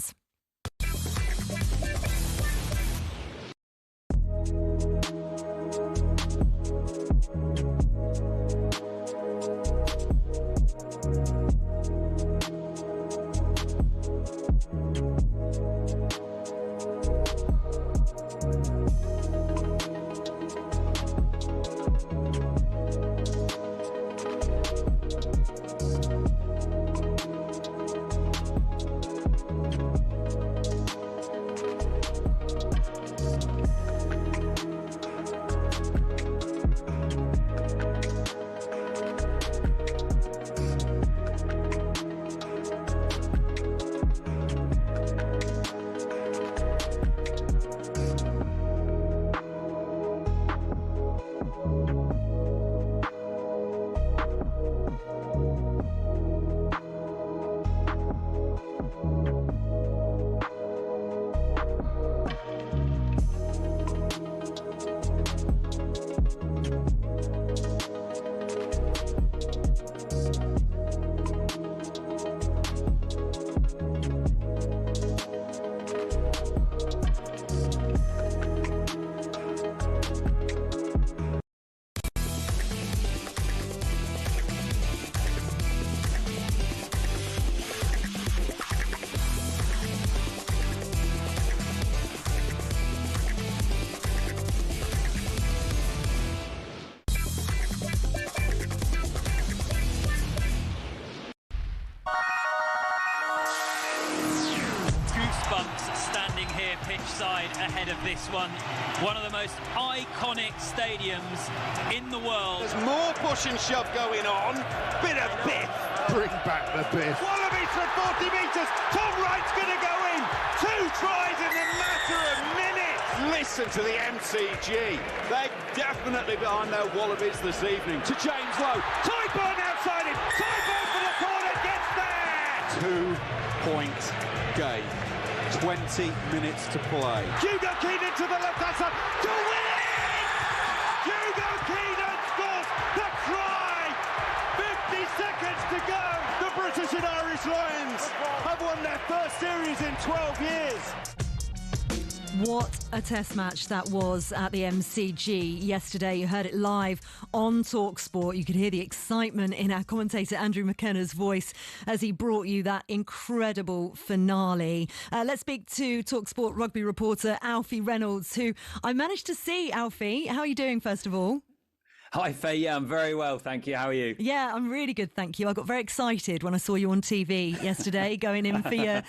Ahead of this one of the most iconic stadiums in the world. There's more push and shove going on. Bit of biff. Bring back the biff. Wallabies for 40 metres. Tom Wright's going to go in. 2 tries in a matter of minutes. Listen to the MCG. They're definitely behind their Wallabies this evening. To James Lowe. Tyburn outside him. Tyburn for the corner. Gets there. 2-point game. 20 minutes to play. Hugo Keenan to the left-hand side to win it! Hugo Keenan scores the try! 50 seconds to go. The British and Irish Lions have won their first series in 12 years. What a test match that was at the MCG yesterday. You heard it live on talkSPORT. You could hear the excitement in our commentator Andrew McKenna's voice as he brought you that incredible finale. Let's speak to talkSPORT rugby reporter Alfie Reynolds, who I managed to see. Alfie, how are you doing, first of all? Hi, Faye. Yeah, I'm very well, thank you. How are you? Yeah, I'm really good, thank you. I got very excited when I saw you on TV yesterday, going in for your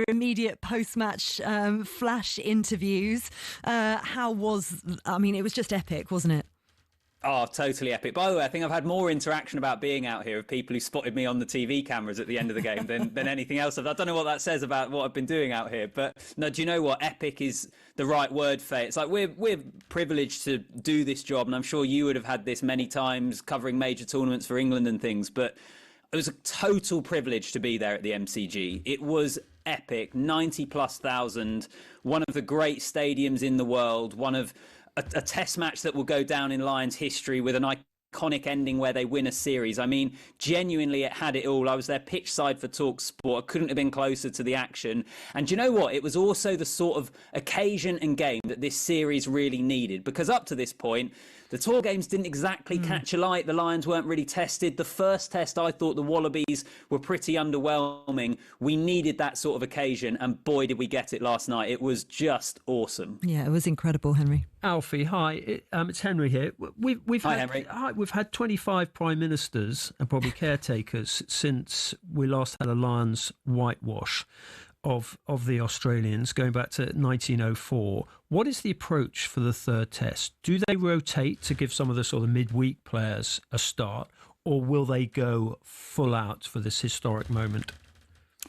immediate post-match flash interviews. It was just epic, wasn't it? Oh, totally epic. By the way, I think I've had more interaction about being out here of people who spotted me on the TV cameras at the end of the game than anything else. I don't know what that says about what I've been doing out here. But no, do you know what? Epic is the right word, Faye. It's like we're privileged to do this job, and I'm sure you would have had this many times covering major tournaments for England and things. But it was a total privilege to be there at the MCG. It was epic, 90+ thousand, one of the great stadiums in the world, one of a test match that will go down in Lions history with an iconic ending where they win a series. I mean, genuinely, it had it all. I was there pitch side for talkSPORT. I couldn't have been closer to the action. And do you know what? It was also the sort of occasion and game that this series really needed, because up to this point, the tour games didn't exactly catch a light. The Lions weren't really tested. The first test, I thought the Wallabies were pretty underwhelming. We needed that sort of occasion, and boy, did we get it last night. It was just awesome. Yeah, it was incredible, Henry. Alfie, hi. It's Henry here. We've had 25 prime ministers and probably caretakers since we last had a Lions whitewash of the Australians, going back to 1904. What is the approach for the third test? Do they rotate to give some of the sort of midweek players a start, or will they go full out for this historic moment?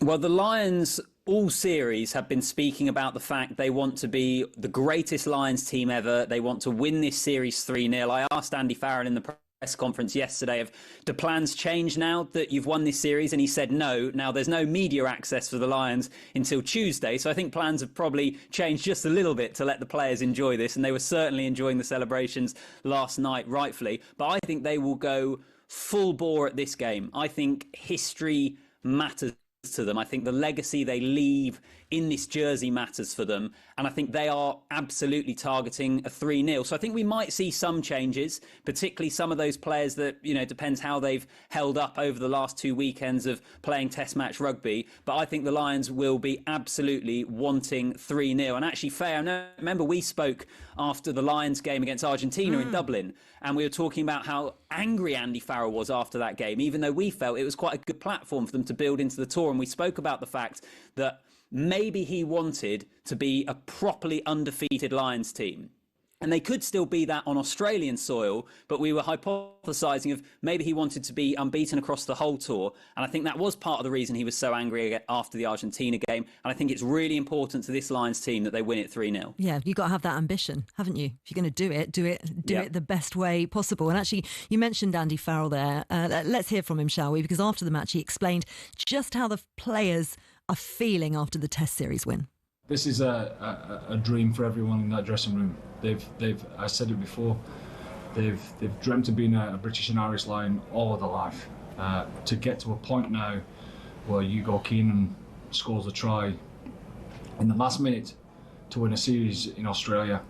Well, the Lions all series have been speaking about the fact they want to be the greatest Lions team ever. They want to win this series 3-0. I asked Andy Farrell in the press conference yesterday of, do plans change now that you've won this series? And he said no. Now, there's no media access for the Lions until Tuesday, so I think plans have probably changed just a little bit to let the players enjoy this, and they were certainly enjoying the celebrations last night, rightfully. But I think they will go full bore at this game. I think history matters to them. I think the legacy they leave in this jersey matters for them, and I think they are absolutely targeting a 3-0. So I think we might see some changes, particularly some of those players that, depends how they've held up over the last 2 weekends of playing test match rugby. But I think the Lions will be absolutely wanting 3-0. And actually, Faye, remember we spoke after the Lions game against Argentina in Dublin, and we were talking about how angry Andy Farrell was after that game, even though we felt it was quite a good platform for them to build into the tour. And we spoke about the fact that maybe he wanted to be a properly undefeated Lions team. And they could still be that on Australian soil, but we were hypothesising of maybe he wanted to be unbeaten across the whole tour. And I think that was part of the reason he was so angry after the Argentina game. And I think it's really important to this Lions team that they win it 3-0. Yeah, you've got to have that ambition, haven't you? If you're going to do it the best way possible. And actually, you mentioned Andy Farrell there. Let's hear from him, shall we? Because after the match, he explained just how the players are feeling after the Test Series win. This is a dream for everyone in that dressing room. They've I said it before, they've dreamt of being a British and Irish Lion all of their life. To get to a point now where Hugo Keenan scores a try in the last minute to win a series in Australia.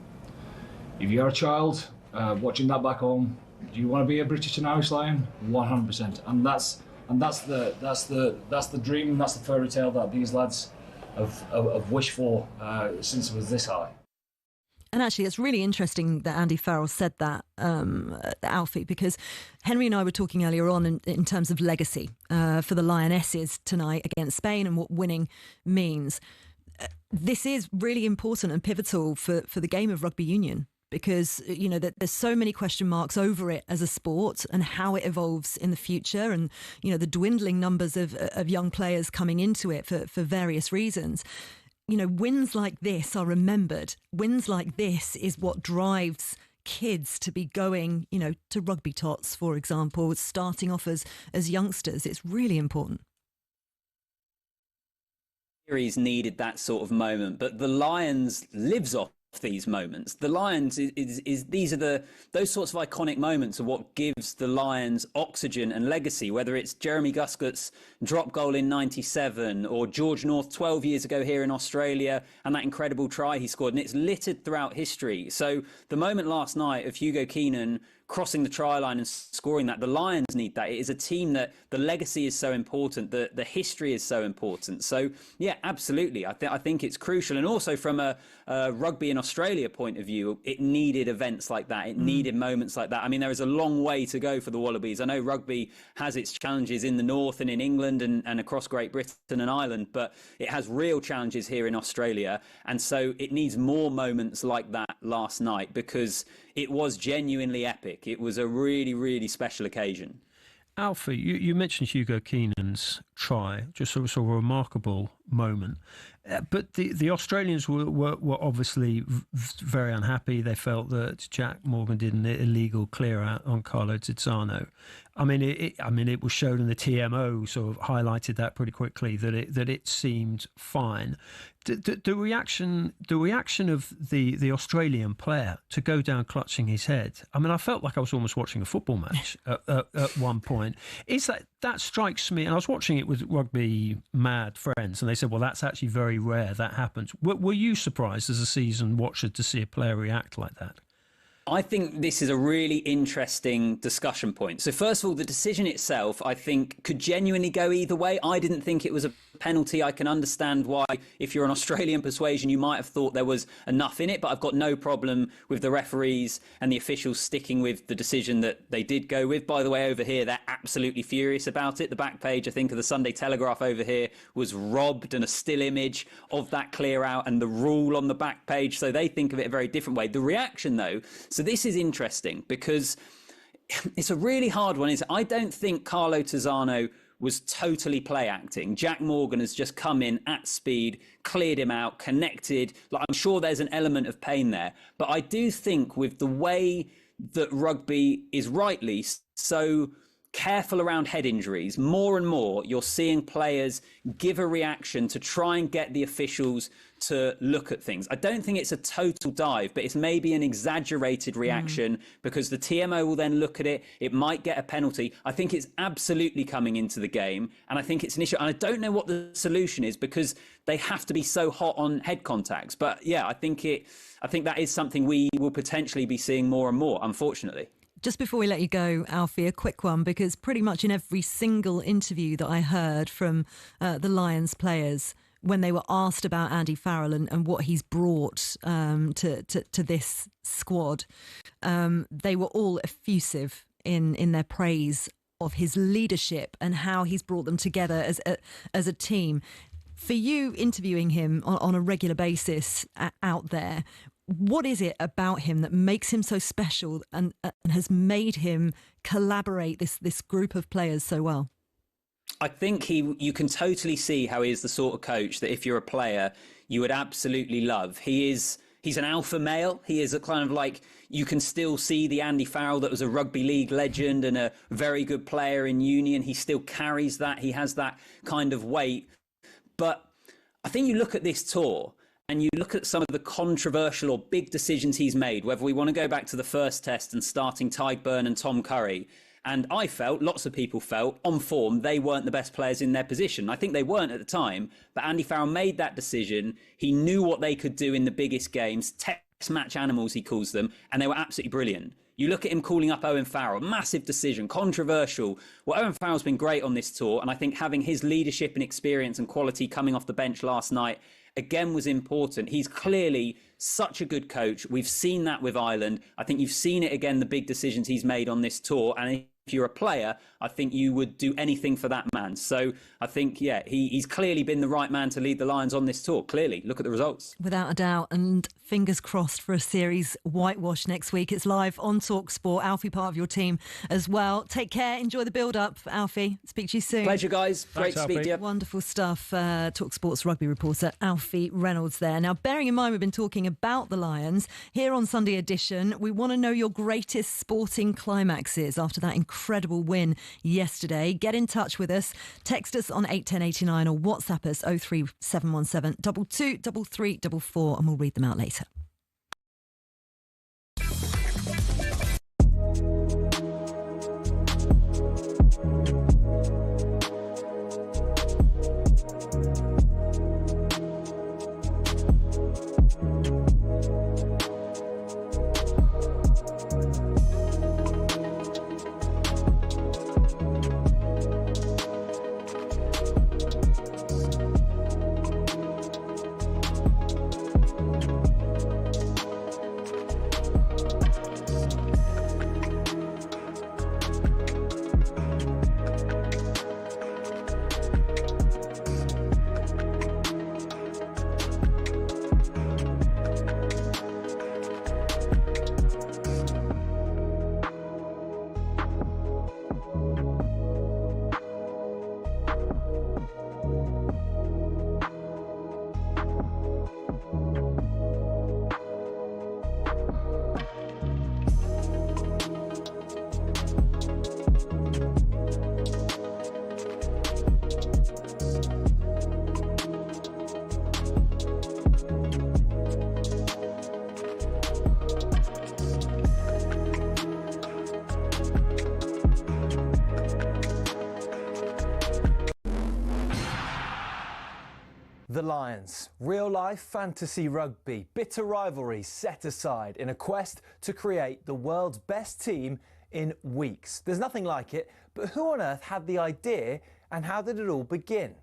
If you're a child watching that back home, do you want to be a British and Irish Lion? 100%. And that's the dream, that's the fairy tale that these lads have wished for since it was this high. And actually, it's really interesting that Andy Farrell said that, Alfie, because Henry and I were talking earlier on in terms of legacy for the Lionesses tonight against Spain and what winning means. This is really important and pivotal for the game of rugby union, because, there's so many question marks over it as a sport and how it evolves in the future, and, the dwindling numbers of young players coming into it for various reasons. Wins like this are remembered. Wins like this is what drives kids to be going, to rugby tots, for example, starting off as youngsters. It's really important. Series needed that sort of moment, but the Lions lives off these moments. The Lions these are those sorts of iconic moments are what gives the Lions oxygen and legacy, whether it's Jeremy Guscott's drop goal in 97 or George North 12 years ago here in Australia and that incredible try he scored, and it's littered throughout history. So the moment last night of Hugo Keenan crossing the try line and scoring that, the Lions need that. It is a team that the legacy is so important, the history is so important. So yeah, absolutely, I think it's crucial. And also from a rugby in Australia point of view, it needed events like that. It needed moments like that. I mean, there is a long way to go for the Wallabies. I know rugby has its challenges in the north and in England and across Great Britain and Ireland, but it has real challenges here in Australia. And so it needs more moments like that last night, because it was genuinely epic. It was a really, really special occasion. Alfie, you mentioned Hugo Keenan's try, just sort of a remarkable moment. But the Australians were obviously very unhappy. They felt that Jack Morgan did an illegal clear out on Carlo Tizzano. I mean, it was shown in the TMO, sort of highlighted that pretty quickly, that it seemed fine. The reaction of the Australian player to go down clutching his head. I mean, I felt like I was almost watching a football match at one point. Is that strikes me, and I was watching it with rugby mad friends, and they said, well, that's actually very rare that happens. Were you surprised as a seasoned watcher to see a player react like that? I think this is a really interesting discussion point. So first of all, the decision itself, I think, could genuinely go either way. I didn't think it was a penalty. I can understand why, if you're an Australian persuasion, you might have thought there was enough in it, but I've got no problem with the referees and the officials sticking with the decision that they did go with. By the way, over here, they're absolutely furious about it. The back page, I think, of the Sunday Telegraph over here was robbed, and a still image of that clear out and the rule on the back page. So they think of it a very different way. The reaction, though, so this is interesting because it's a really hard one. I don't think Carlo Tizzano was totally play acting. Jack Morgan has just come in at speed, cleared him out, connected. I'm sure there's an element of pain there. But I do think with the way that rugby is rightly so careful around head injuries, more and more you're seeing players give a reaction to try and get the officials to look at things. I don't think it's a total dive, but it's maybe an exaggerated reaction because the TMO will then look at it. It might get a penalty. I think it's absolutely coming into the game, and I think it's an issue. And I don't know what the solution is because they have to be so hot on head contacts. But yeah, I think that is something we will potentially be seeing more and more, unfortunately. Just before we let you go, Alfie, a quick one, because pretty much in every single interview that I heard from the Lions players, when they were asked about Andy Farrell and what he's brought to this squad, they were all effusive in their praise of his leadership and how he's brought them together as a team. For you, interviewing him on a regular basis out there, what is it about him that makes him so special and has made him collaborate this group of players so well? I think you can totally see how he is the sort of coach that if you're a player, you would absolutely love. He's an alpha male. He is a kind of like, you can still see the Andy Farrell that was a rugby league legend and a very good player in Union. He still carries that. He has that kind of weight. But I think you look at this tour and you look at some of the controversial or big decisions he's made, whether we want to go back to the first test and starting Tyburn and Tom Curry. And I felt, lots of people felt, on form, they weren't the best players in their position. I think they weren't at the time, but Andy Farrell made that decision. He knew what they could do in the biggest games, test match animals, he calls them, and they were absolutely brilliant. You look at him calling up Owen Farrell, massive decision, controversial. Well, Owen Farrell's been great on this tour, and I think having his leadership and experience and quality coming off the bench last night, again, was important. He's clearly such a good coach. We've seen that with Ireland. I think you've seen it again, the big decisions he's made on this tour. And if you're a player, I think you would do anything for that man. So I think, yeah, he's clearly been the right man to lead the Lions on this tour. Clearly, look at the results. Without a doubt. And fingers crossed for a series whitewash next week. It's live on talkSPORT. Alfie, part of your team as well. Take care. Enjoy the build-up, Alfie. Speak to you soon. Pleasure, guys. Great to speak to you. Wonderful stuff. talkSPORT's rugby reporter, Alfie Reynolds there. Now, bearing in mind we've been talking about the Lions, here on Sunday Edition, we want to know your greatest sporting climaxes after that incredible win yesterday. Get in touch with us. Text us on 81089 or WhatsApp us 03717 22 33 44 and we'll read them out later. The Lions. Real-life fantasy rugby. Bitter rivalries set aside in a quest to create the world's best team in weeks. There's nothing like it, but who on earth had the idea and how did it all begin?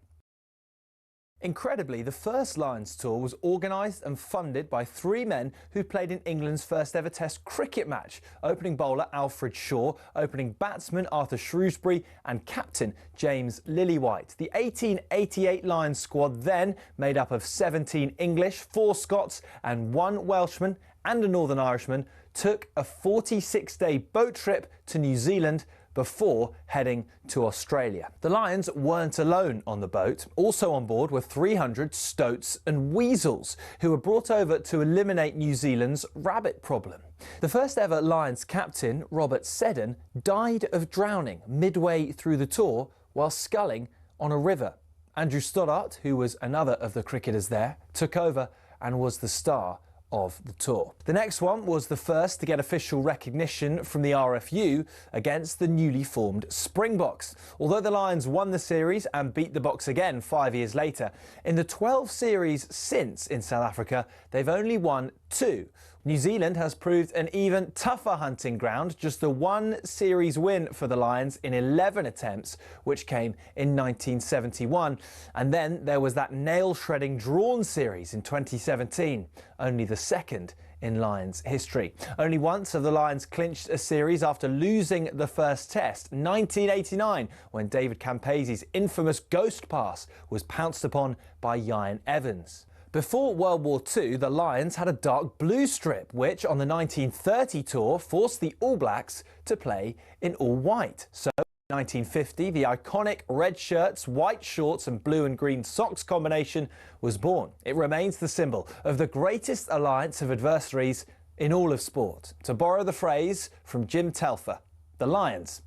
Incredibly, the first Lions tour was organised and funded by three men who played in England's first ever Test cricket match. Opening bowler Alfred Shaw, opening batsman Arthur Shrewsbury and captain James Lillywhite. The 1888 Lions squad then, made up of 17 English, 4 Scots and 1 Welshman and a Northern Irishman, took a 46-day boat trip to New Zealand before heading to Australia. The Lions weren't alone on the boat. Also on board were 300 stoats and weasels who were brought over to eliminate New Zealand's rabbit problem. The first ever Lions captain, Robert Seddon, died of drowning midway through the tour while sculling on a river. Andrew Stoddart, who was another of the cricketers there, took over and was the star of the tour. The next one was the first to get official recognition from the RFU against the newly formed Springboks. Although the Lions won the series and beat the Boks again 5 years later, in the 12 series since in South Africa, they've only won 2. New Zealand has proved an even tougher hunting ground, just the 1 series win for the Lions in 11 attempts, which came in 1971. And then there was that nail-shredding drawn series in 2017, only the second in Lions history. Only once have the Lions clinched a series after losing the first test, 1989, when David Campese's infamous ghost pass was pounced upon by Ian Evans. Before World War II, the Lions had a dark blue strip, which on the 1930 tour forced the All Blacks to play in all white. So in 1950, the iconic red shirts, white shorts and blue and green socks combination was born. It remains the symbol of the greatest alliance of adversaries in all of sport. To borrow the phrase from Jim Telfer, the Lions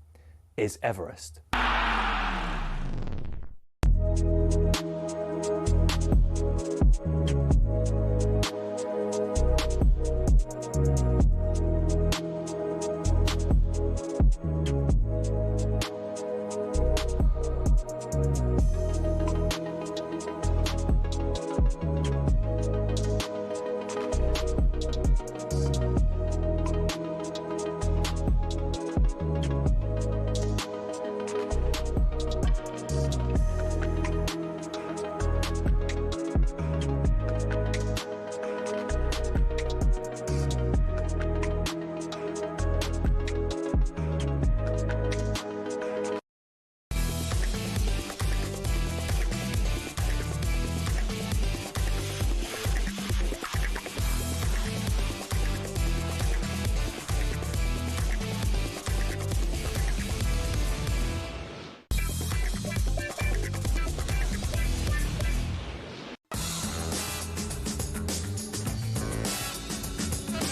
is Everest.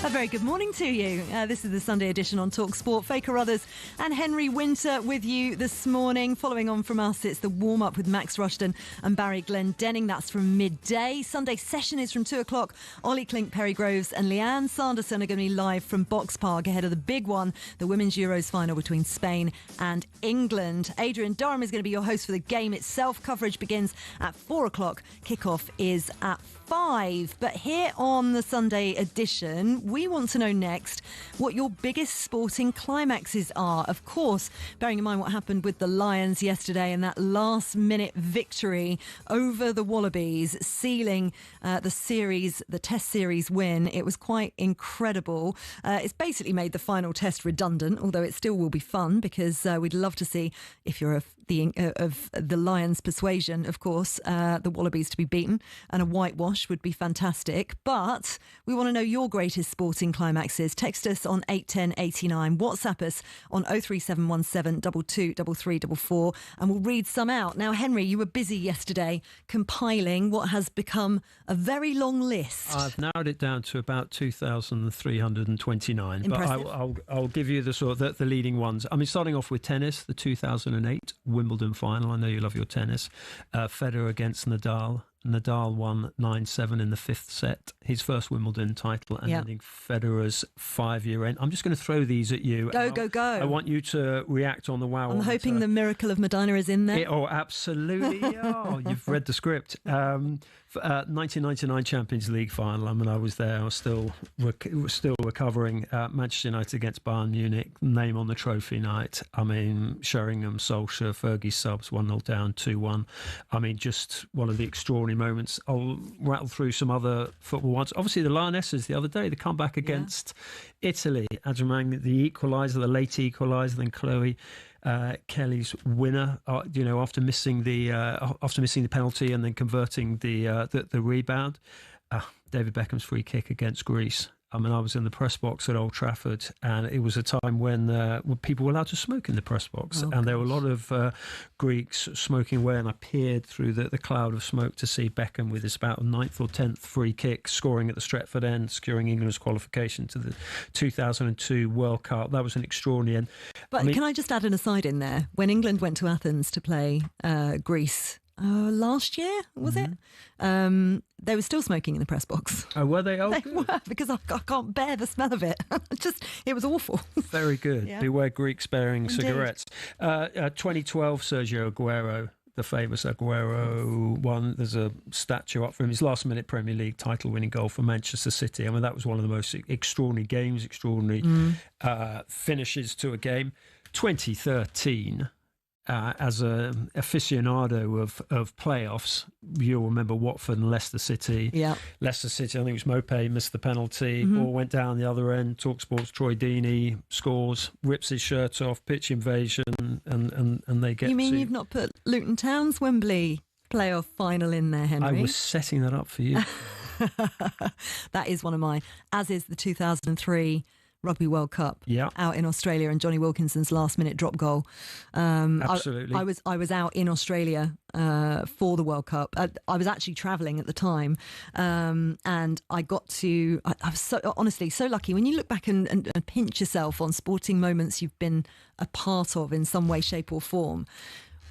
A very good morning to you. This is the Sunday edition on talkSPORT. Faye Carruthers and Henry Winter with you this morning. Following on from us, it's the warm-up with Max Rushton and Barry Glendenning. That's from midday. Sunday session is from 2 o'clock. Ollie Klink, Perry Groves and Leanne Sanderson are going to be live from Box Park ahead of the big one, the Women's Euros final between Spain and England. Adrian Durham is going to be your host for the game itself. Coverage begins at 4 o'clock. Kickoff is at 5. But here on the Sunday edition, we want to know next what your biggest sporting climaxes are. Of course, bearing in mind what happened with the Lions yesterday and that last-minute victory over the Wallabies, sealing the series, the Test series win. It was quite incredible. It's basically made the final Test redundant, although it still will be fun because we'd love to see, if you're of the Lions' persuasion, of course, the Wallabies to be beaten, and a whitewash would be fantastic. But we want to know your greatest sporting climaxes. Text us on 81089, WhatsApp us on 03717 223344, and we'll read some out. Now, Henry, you were busy yesterday compiling what has become a very long list. I've narrowed it down to about 2,329. Impressive. But I'll give you the leading ones. I mean, starting off with tennis, the 2008 Wimbledon final. I know you love your tennis. Federer against Nadal. Nadal won 9-7 in the 5th set, his first Wimbledon title, and ending Federer's 5-year end. I'm just going to throw these at you. Go. I want you to react on the wow. I'm hoping the miracle of Medina is in there. Absolutely. You've read the script. 1999 Champions League final. I mean, I was there. I was still recovering. Manchester United against Bayern Munich. Name on the trophy night. I mean, Sheringham, Solskjaer, Fergie subs, 1-0 down, 2-1. I mean, just one of the extraordinary moments. I'll rattle through some other football ones. Obviously, the Lionesses the other day, the comeback against Italy. Adjumang, the equaliser, the late equaliser, then Chloe Kelly's winner, after missing the penalty and then converting the rebound. David Beckham's free kick against Greece. I mean, I was in the press box at Old Trafford, and it was a time when people were allowed to smoke in the press box, and there were a lot of Greeks smoking away, and I peered through the cloud of smoke to see Beckham with his about 9th or 10th free kick, scoring at the Stretford end, securing England's qualification to the 2002 World Cup. That was an extraordinary end. But can I just add an aside in there? When England went to Athens to play Greece last year, was it? They were still smoking in the press box. Oh, were they? They were, because I can't bear the smell of it. It was awful. Very good. Yeah. Beware Greeks bearing Indeed. cigarettes. 2012, Sergio Aguero, the famous Aguero one. There's a statue up for him. His last-minute Premier League title-winning goal for Manchester City. I mean, that was one of the most extraordinary games, extraordinary finishes to a game. 2013. As an aficionado of playoffs, you'll remember Watford and Leicester City. Yeah. Leicester City, I think it was Mopé, missed the penalty. Ball went down the other end. talkSPORT's Troy Deeney scores, rips his shirt off, pitch invasion, and they get. You mean you've not put Luton Town's Wembley playoff final in there, Henry? I was setting that up for you. That is one of mine, as is the 2003 Rugby World Cup out in Australia, and Johnny Wilkinson's last-minute drop goal. Absolutely. I was out in Australia for the World Cup. I was actually travelling at the time, and I got to. I was so lucky. When you look back and pinch yourself on sporting moments you've been a part of in some way, shape, or form.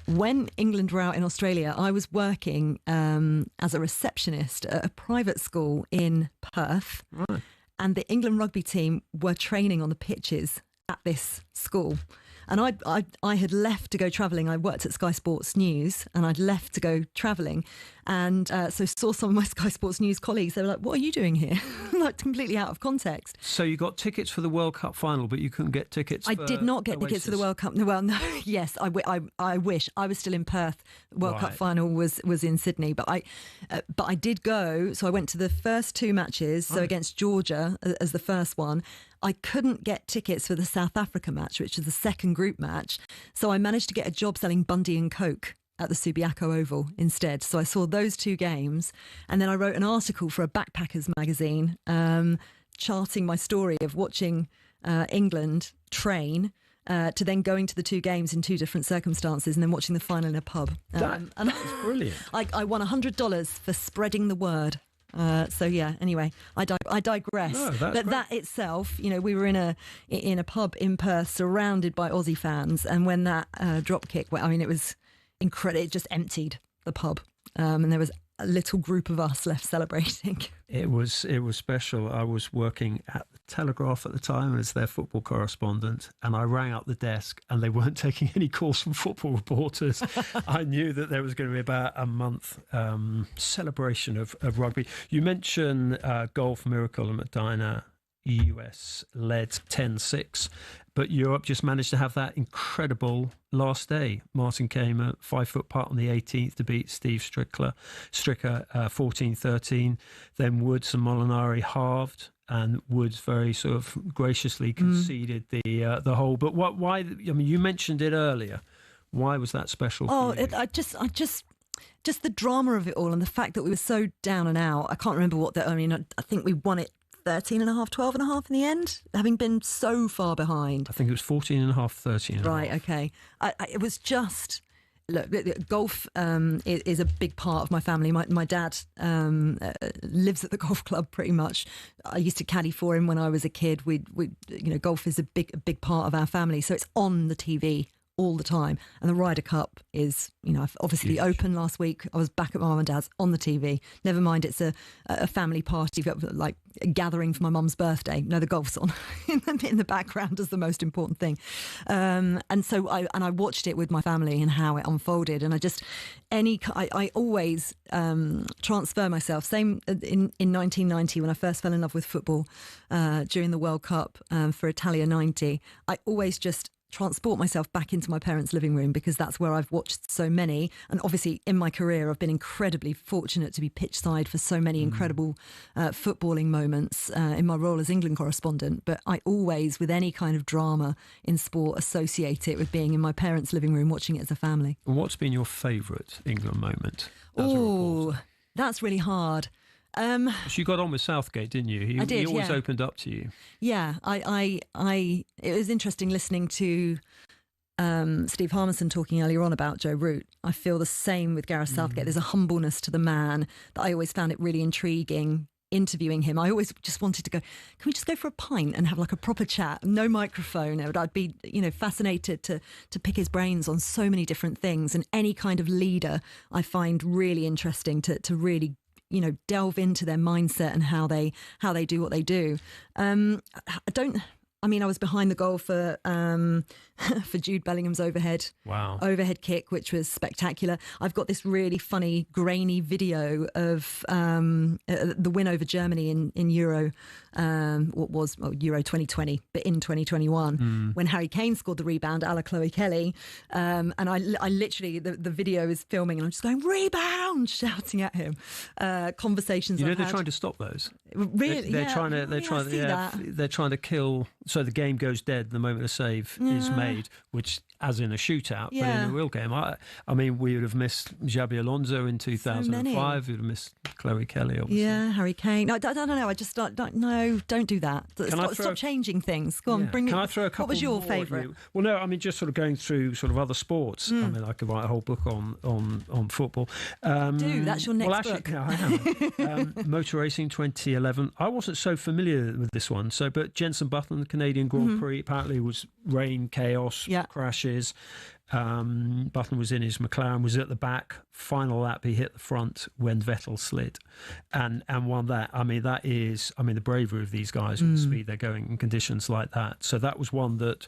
When England were out in Australia, I was working as a receptionist at a private school in Perth. Right. And the England rugby team were training on the pitches at this school. And I had left to go travelling. I worked at Sky Sports News, and I'd left to go travelling. And so saw some of my Sky Sports News colleagues. They were like, "What are you doing here?" Like, completely out of context. So you got tickets for the World Cup final, but you couldn't get tickets I for did not get tickets for the World Cup. Well, no, yes, I wish. I was still in Perth. The World Cup final was in Sydney. But I did go. So I went to the first two matches. So against Georgia as the first one. I couldn't get tickets for the South Africa match, which was the second group match. So I managed to get a job selling Bundy and Coke at the Subiaco Oval instead. So I saw those two games, and then I wrote an article for a backpackers magazine charting my story of watching England train to then going to the two games in two different circumstances and then watching the final in a pub. That's brilliant. I won $100 for spreading the word. So yeah. Anyway, I digress. No, but great. That itself, we were in a pub in Perth, surrounded by Aussie fans, and when that drop kick went, I mean, it was incredible. It just emptied the pub, and there was a little group of us left celebrating. It was special. I was working at the Telegraph at the time as their football correspondent, and I rang up the desk and they weren't taking any calls from football reporters. I knew that there was going to be about a month celebration of rugby. You mentioned Golf Miracle and Medina. US led 10-6, but Europe just managed to have that incredible last day. Martin came at 5 foot putt on the 18th to beat Steve Stricker 14-13. Then Woods and Molinari halved, and Woods very sort of graciously conceded the hole. But why? I mean, you mentioned it earlier. Why was that special? For you? I just the drama of it all, and the fact that we were so down and out. I can't remember I think we won it 13.5, 12.5 in the end, having been so far behind. I think it was 14.5, 13.5. Right, okay. It was just... Look, golf is a big part of my family. My dad lives at the golf club pretty much. I used to caddy for him when I was a kid. Golf is a big part of our family, so it's on the TV all the time. And the Ryder Cup is, obviously open last week. I was back at my mum and dad's on the TV. Never mind, it's a family party, like a gathering for my mum's birthday. No, the golf's on in the background is the most important thing. And so I watched it with my family and how it unfolded. And I always transfer myself. Same in 1990 when I first fell in love with football during the World Cup for Italia 90. I always just transport myself back into my parents' living room because that's where I've watched so many. And obviously in my career, I've been incredibly fortunate to be pitch side for so many incredible footballing moments in my role as England correspondent. But I always, with any kind of drama in sport, associate it with being in my parents' living room watching it as a family. What's been your favourite England moment? Oh, that's really hard. So you got on with Southgate, didn't you? I did. He always opened up to you. Yeah, it was interesting listening to Steve Harmison talking earlier on about Joe Root. I feel the same with Gareth Southgate. There's a humbleness to the man that I always found it really intriguing interviewing him. I always just wanted to go, can we just go for a pint and have like a proper chat? No microphone. I'd be, fascinated to pick his brains on so many different things. And any kind of leader I find really interesting to really delve into their mindset and how they do what they do. I was behind the goal for Jude Bellingham's overhead kick, which was spectacular. I've got this really funny, grainy video of the win over Germany in Euro, Euro 2020, but in 2021, when Harry Kane scored the rebound, a la Chloe Kelly. And I literally, the video is filming and I'm just going, rebound, shouting at him. Conversations they're trying to stop those. Really? They're trying to kill, so the game goes dead the moment a save is made, which as in a shootout, but in a real game. I mean, we would have missed Xabi Alonso in 2005. We would have missed Chloe Kelly, obviously. Yeah, Harry Kane. I don't know. I just don't do that. Stop changing things. Go on, bring me. Can I throw a couple? What was your favourite? Well, no, I mean, just sort of going through sort of other sports. I mean, I could write a whole book on football. That's your next book. No, I am. Motor Racing 2011. I wasn't so familiar with this one. But Jenson Button, the Canadian Grand Prix, apparently was rain, chaos, crashes. Button was in his McLaren, was at the back. Final lap, he hit the front when Vettel slid and won that. I mean, that is, the bravery of these guys with the speed they're going in conditions like that. So that was one that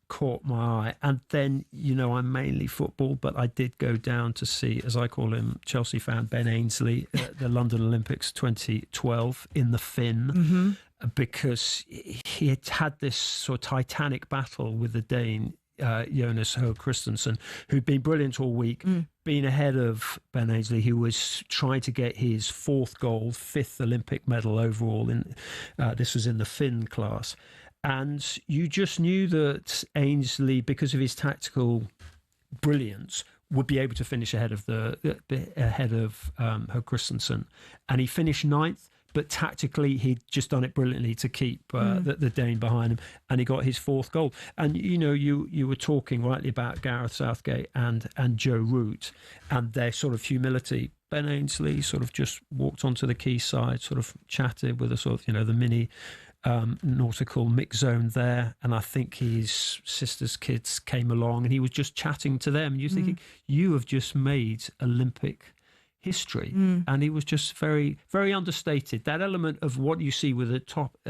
caught my eye. And then, I'm mainly football, but I did go down to see, as I call him, Chelsea fan, Ben Ainsley, at the London Olympics 2012 in the Finn, because he had this sort of titanic battle with the Dane, Jonas Høgh Christensen, who'd been brilliant all week, been ahead of Ben Ainsley, who was trying to get his fourth gold, fifth Olympic medal overall. This was in the Finn class. And you just knew that Ainsley, because of his tactical brilliance, would be able to finish ahead of Høgh Christensen. And he finished ninth. But tactically, he'd just done it brilliantly to keep the Dane behind him, and he got his fourth goal. And you were talking rightly about Gareth Southgate and Joe Root and their sort of humility. Ben Ainsley sort of just walked onto the quayside, sort of chatted with a sort of the mini nautical mix zone there, and I think his sister's kids came along, and he was just chatting to them. And you're thinking, you have just made Olympic history, and he was just very, very understated. That element of what you see with a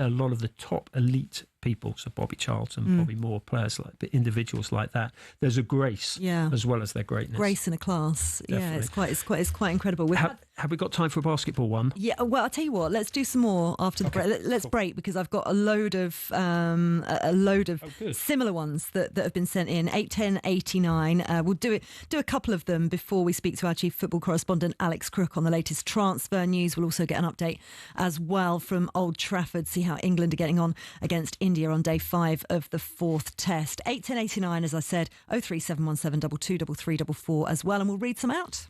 lot of the top elite people, so Bobby Charlton, Bobby Moore, players individuals like that. There's a grace, as well as their greatness. Grace and a class. Definitely. Yeah, it's quite incredible. Have we got time for a basketball one? Yeah. Well, I'll tell you what. Let's do some more after the break. Let's break because I've got a load of similar ones that have been sent in. 81089. We'll do a couple of them before we speak to our chief football correspondent Alex Crook on the latest transfer news. We'll also get an update as well from Old Trafford. See how England are getting on against India on day 5 of the 4th test. 81089, as I said, 03717 223344 as well, and we'll read some out.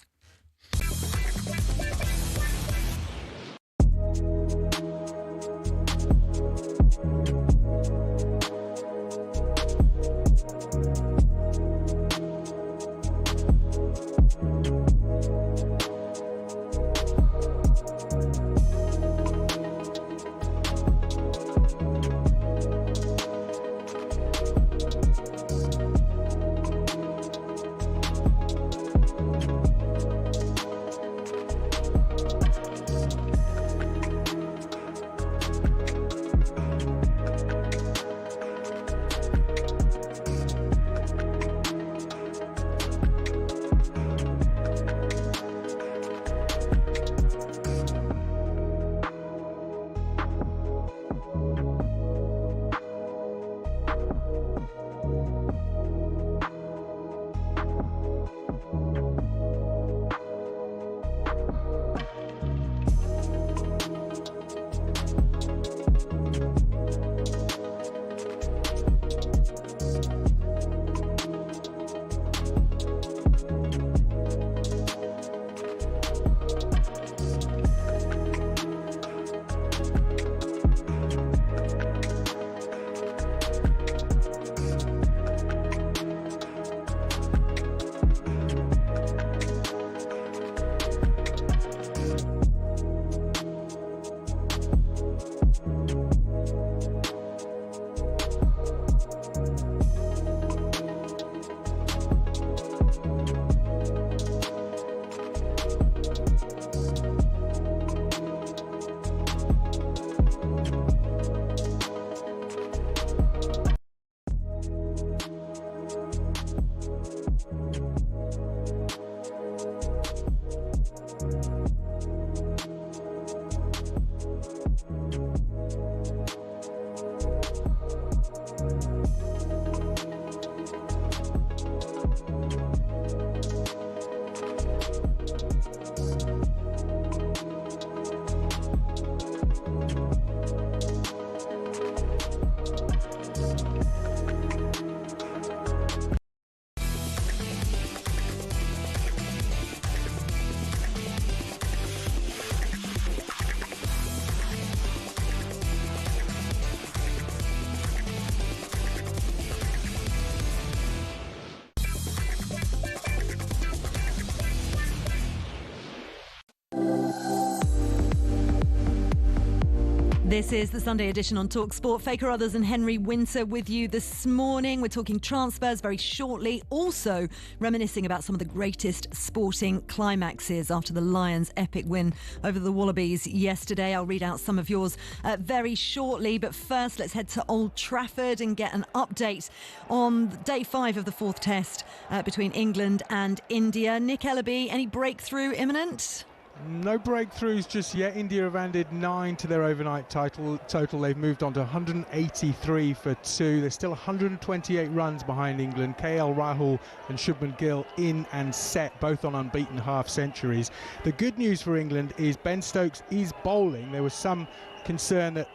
This is the Sunday edition on talkSPORT. Faye Carruthers and Henry Winter with you this morning. We're talking transfers very shortly. Also reminiscing about some of the greatest sporting climaxes after the Lions' epic win over the Wallabies yesterday. I'll read out some of yours very shortly. But first, let's head to Old Trafford and get an update on day 5 of the 4th test between England and India. Nick Ellaby, any breakthrough imminent? No breakthroughs just yet. India have added 9 to their overnight total. They've moved on to 183 for 2. They're still 128 runs behind England. KL Rahul and Shubman Gill in and set, both on unbeaten half centuries. The good news for England is Ben Stokes is bowling. There was some concern that,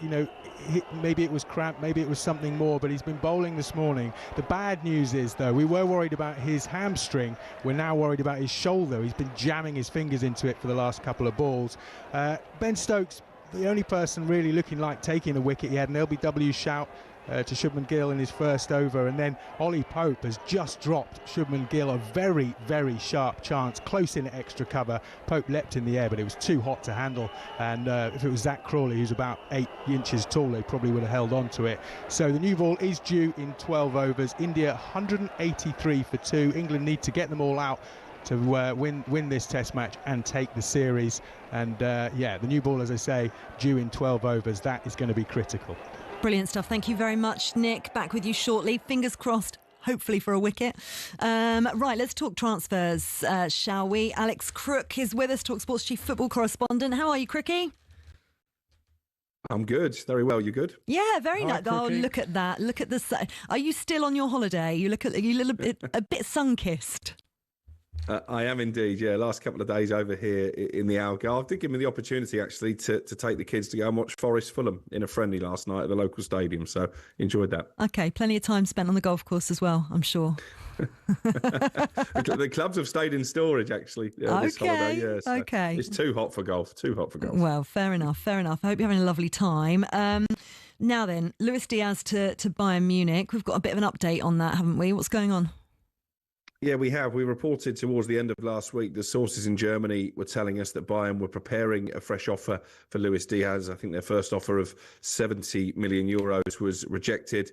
maybe it was cramp, maybe it was something more, but he's been bowling this morning. The bad news is, though, we were worried about his hamstring. We're now worried about his shoulder. He's been jamming his fingers into it for the last couple of balls. Ben Stokes, the only person really looking like taking a wicket. He had an LBW shout to Shubman Gill in his first over, and then Ollie Pope has just dropped Shubman Gill a very, very sharp chance, close in at extra cover. Pope leapt in the air, but it was too hot to handle, and if it was Zach Crawley, who's about 8 inches tall, they probably would have held on to it. So the new ball is due in 12 overs. India 183 for 2. England need to get them all out to win this test match and take the series. And the new ball, as I say, due in 12 overs. That is going to be critical. Brilliant stuff. Thank you very much, Nick. Back with you shortly. Fingers crossed, hopefully for a wicket. Right, let's talk transfers, shall we? Alex Crook is with us, talkSPORT's chief football correspondent. How are you, Crookie? I'm good. Very well. You good? Yeah, very nice. Oh, look at that. Look at the. Are you still on your holiday? You look at you a bit sun-kissed. I am indeed, yeah. Last couple of days over here in the Algarve did give me the opportunity, actually, to take the kids to go and watch Forest Fulham in a friendly last night at the local stadium. So enjoyed that. Okay, plenty of time spent on the golf course as well, I'm sure. The clubs have stayed in storage, actually, this holiday. Yeah, so okay. It's too hot for golf. Well, fair enough. I hope you're having a lovely time. Now then, Luis Diaz to Bayern Munich. We've got a bit of an update on that, haven't we? What's going on? Yeah, we have. We reported towards the end of last week, the sources in Germany were telling us that Bayern were preparing a fresh offer for Luis Diaz. I think their first offer of 70 million euros was rejected.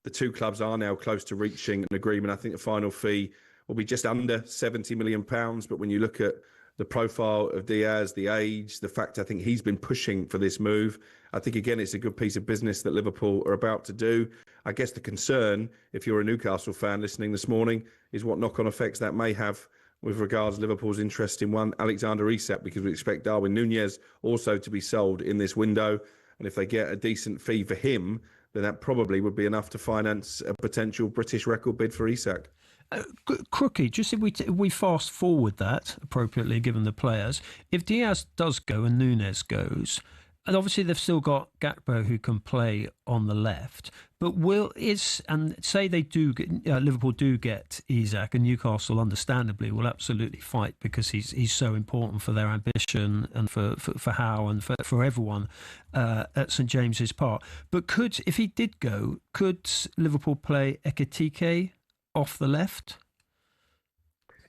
The two clubs are now close to reaching an agreement. I think the final fee will be just under £70 million. But when you look at the profile of Diaz, the age, the fact I think he's been pushing for this move, I think, again, it's a good piece of business that Liverpool are about to do. I guess the concern, if you're a Newcastle fan listening this morning, is what knock-on effects that may have with regards to Liverpool's interest in one Alexander Isak, because we expect Darwin Núñez also to be sold in this window. And if they get a decent fee for him, then that probably would be enough to finance a potential British record bid for Isak. Crookie, just if we fast forward that appropriately, given the players, if Diaz does go and Núñez goes, and obviously they've still got Gakpo who can play on the left, but say they do get, Liverpool do get Isak, and Newcastle understandably will absolutely fight because he's so important for their ambition and for Howe and for everyone at St James's Park. But if he did go, could Liverpool play Ekitike off the left?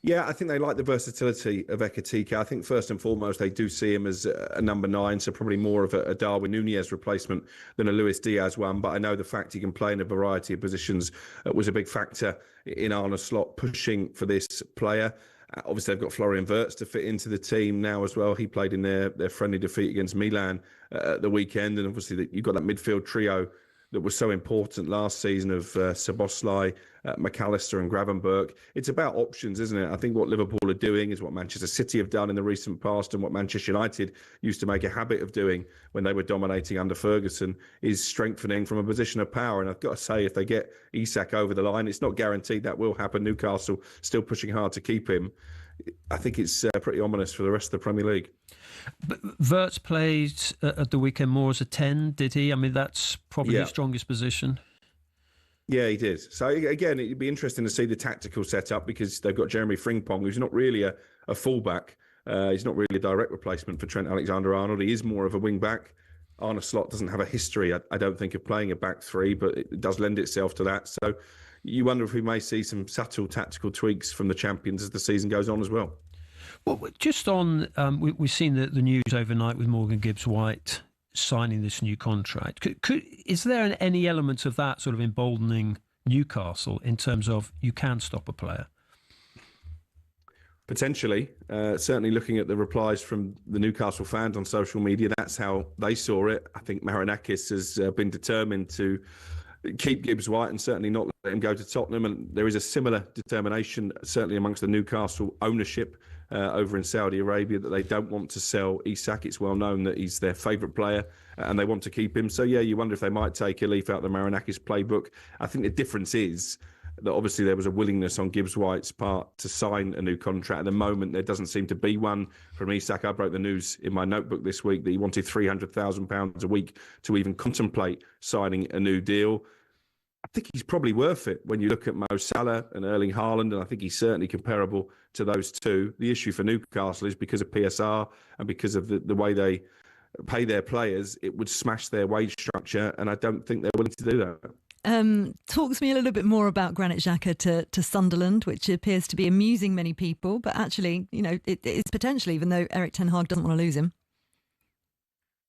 Yeah, I think they like the versatility of Ekitike. I think first and foremost, they do see him as a number 9, so probably more of a Darwin Núñez replacement than a Luis Diaz one. But I know the fact he can play in a variety of positions was a big factor in Arne Slot pushing for this player. Obviously, they've got Florian Wirtz to fit into the team now as well. He played in their friendly defeat against Milan at the weekend. And obviously, you've got that midfield trio that was so important last season of Szoboszlai, McAllister and Gravenberch. It's about options, isn't it? I think what Liverpool are doing is what Manchester City have done in the recent past, and what Manchester United used to make a habit of doing when they were dominating under Ferguson, is strengthening from a position of power. And I've got to say, if they get Isak over the line, it's not guaranteed that will happen. Newcastle still pushing hard to keep him. I think it's pretty ominous for the rest of the Premier League. But Wirtz played at the weekend more as a 10, did he? I mean, that's probably his strongest position. Yeah, he did. So again, it'd be interesting to see the tactical setup, because they've got Jeremy Frimpong, who's not really a fullback. He's not really a direct replacement for Trent Alexander-Arnold. He is more of a wing-back. Arne Slot doesn't have a history, I don't think, of playing a back three, but it does lend itself to that. So you wonder if we may see some subtle tactical tweaks from the champions as the season goes on as well. Well, just on, we've seen the news overnight with Morgan Gibbs-White signing this new contract. Is there any element of that sort of emboldening Newcastle in terms of you can stop a player? Potentially. Certainly looking at the replies from the Newcastle fans on social media, that's how they saw it. I think Marinakis has been determined to keep Gibbs White and certainly not let him go to Tottenham. And there is a similar determination, certainly amongst the Newcastle ownership over in Saudi Arabia, that they don't want to sell Isak. It's well known that he's their favourite player and they want to keep him. So, yeah, you wonder if they might take a leaf out of the Marinakis playbook. I think the difference is that obviously there was a willingness on Gibbs White's part to sign a new contract. At the moment, there doesn't seem to be one from Isak. I broke the news in my notebook this week that he wanted £300,000 a week to even contemplate signing a new deal. I think he's probably worth it when you look at Mo Salah and Erling Haaland, and I think he's certainly comparable to those two. The issue for Newcastle is because of PSR and because of the way they pay their players, it would smash their wage structure, and I don't think they're willing to do that. Talk to me a little bit more about Granit Xhaka to Sunderland, which appears to be amusing many people, but actually, you know, it is potential, even though Erik ten Hag doesn't want to lose him.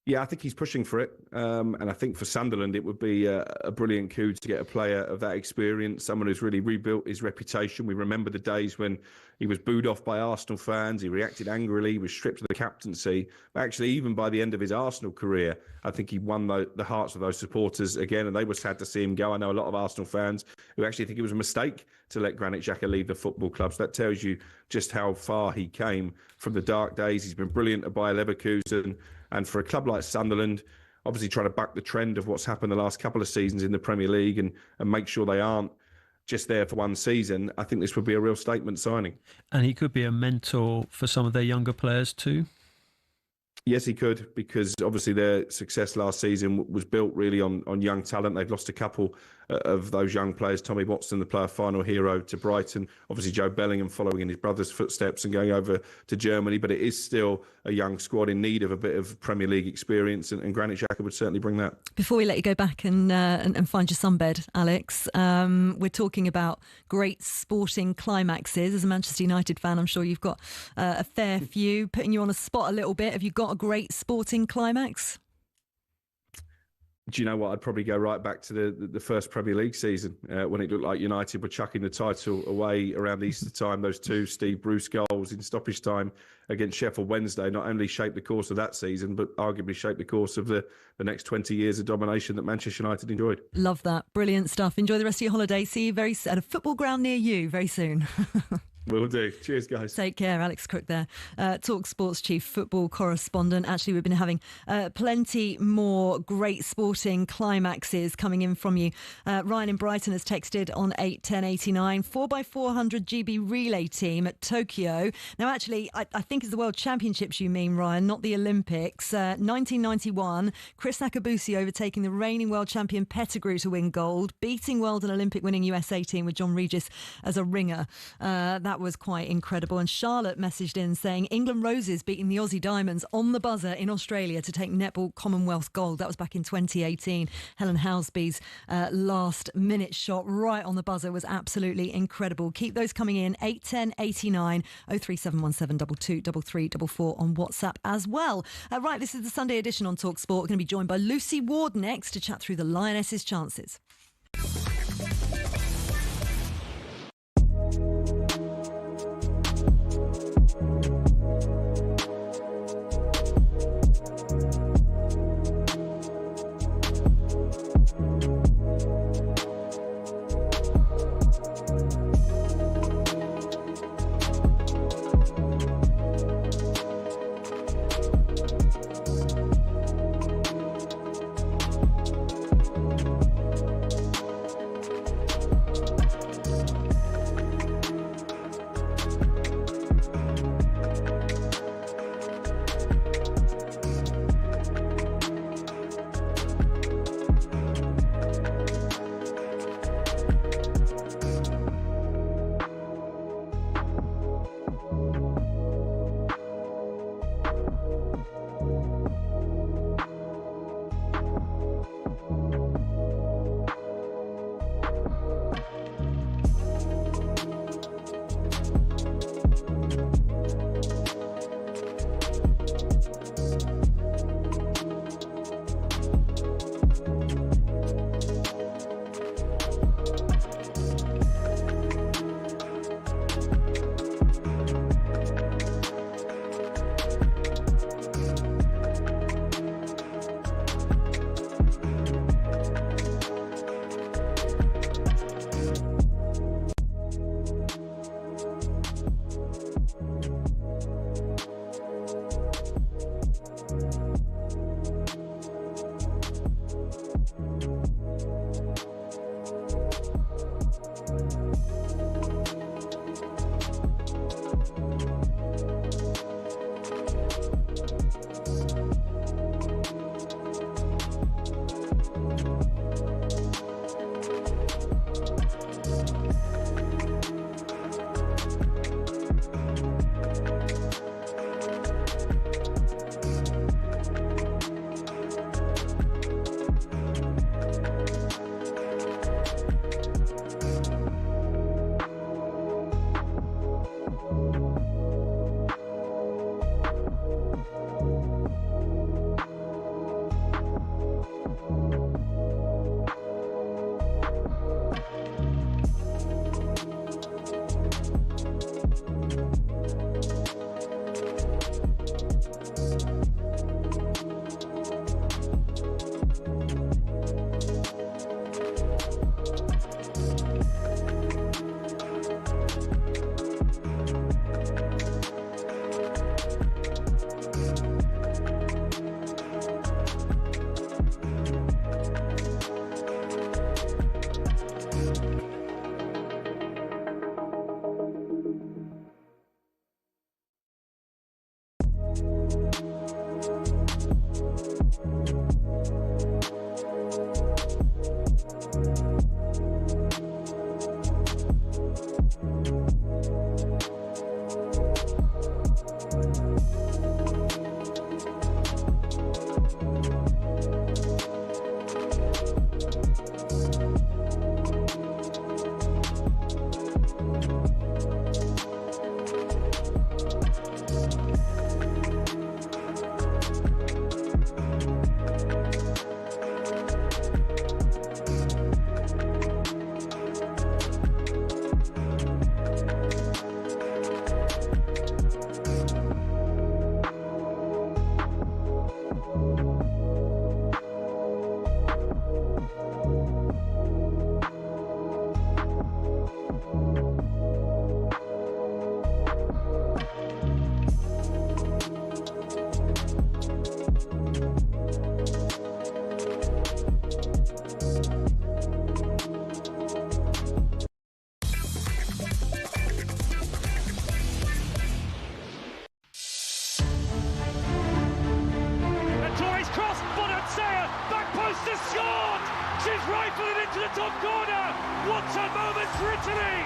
Yeah, I think he's pushing for it. And I think for Sunderland, it would be a brilliant coup to get a player of that experience, someone who's really rebuilt his reputation. We remember the days when he was booed off by Arsenal fans. He reacted angrily. He was stripped of the captaincy. But actually, even by the end of his Arsenal career, I think he won the hearts of those supporters again. And they were sad to see him go. I know a lot of Arsenal fans who actually think it was a mistake to let Granit Xhaka leave the football club. So that tells you just how far he came from the dark days. He's been brilliant at Bayer Leverkusen. And for a club like Sunderland, obviously trying to buck the trend of what's happened the last couple of seasons in the Premier League and make sure they aren't just there for one season, I think this would be a real statement signing. And he could be a mentor for some of their younger players too. Yes, he could, because obviously their success last season was built really on young talent. They've lost a couple of those young players. Tommy Watson, the player final hero, to Brighton. Obviously Joe Bellingham following in his brother's footsteps and going over to Germany. But it is still a young squad in need of a bit of Premier League experience, and Granit Xhaka would certainly bring that. Before we let you go back and find your sunbed, Alex, we're talking about great sporting climaxes. As a Manchester United fan, I'm sure you've got a fair few. Putting you on a spot a little bit, have you got a great sporting climax? Do you know what? I'd probably go right back to the first Premier League season when it looked like United were chucking the title away around Easter time. Those two Steve Bruce goals in stoppage time against Sheffield Wednesday not only shaped the course of that season, but arguably shaped the course of the next 20 years of domination that Manchester United enjoyed. Love that. Brilliant stuff. Enjoy the rest of your holiday. See you at a football ground near you very soon. Will do. Cheers, guys. Take care. Alex Crook there, talkSPORT's chief football correspondent. Actually, we've been having plenty more great sporting climaxes coming in from you. Ryan in Brighton has texted on 81089, 4x400 GB relay team at Tokyo. Now, actually, I think it's the World Championships you mean, Ryan, not the Olympics. 1991, Chris Akabusi overtaking the reigning world champion Pettigrew to win gold, beating world and Olympic winning USA team with John Regis as a ringer. That was quite incredible. And Charlotte messaged in saying England Roses beating the Aussie Diamonds on the buzzer in Australia to take netball Commonwealth gold. That was back in 2018. Helen Housby's last minute shot right on the buzzer was absolutely incredible. Keep those coming in. 81089 03717 223344 on WhatsApp as well. Right, this is the Sunday edition on talkSPORT. We're going to be joined by Lucy Ward next to chat through the Lionesses' chances.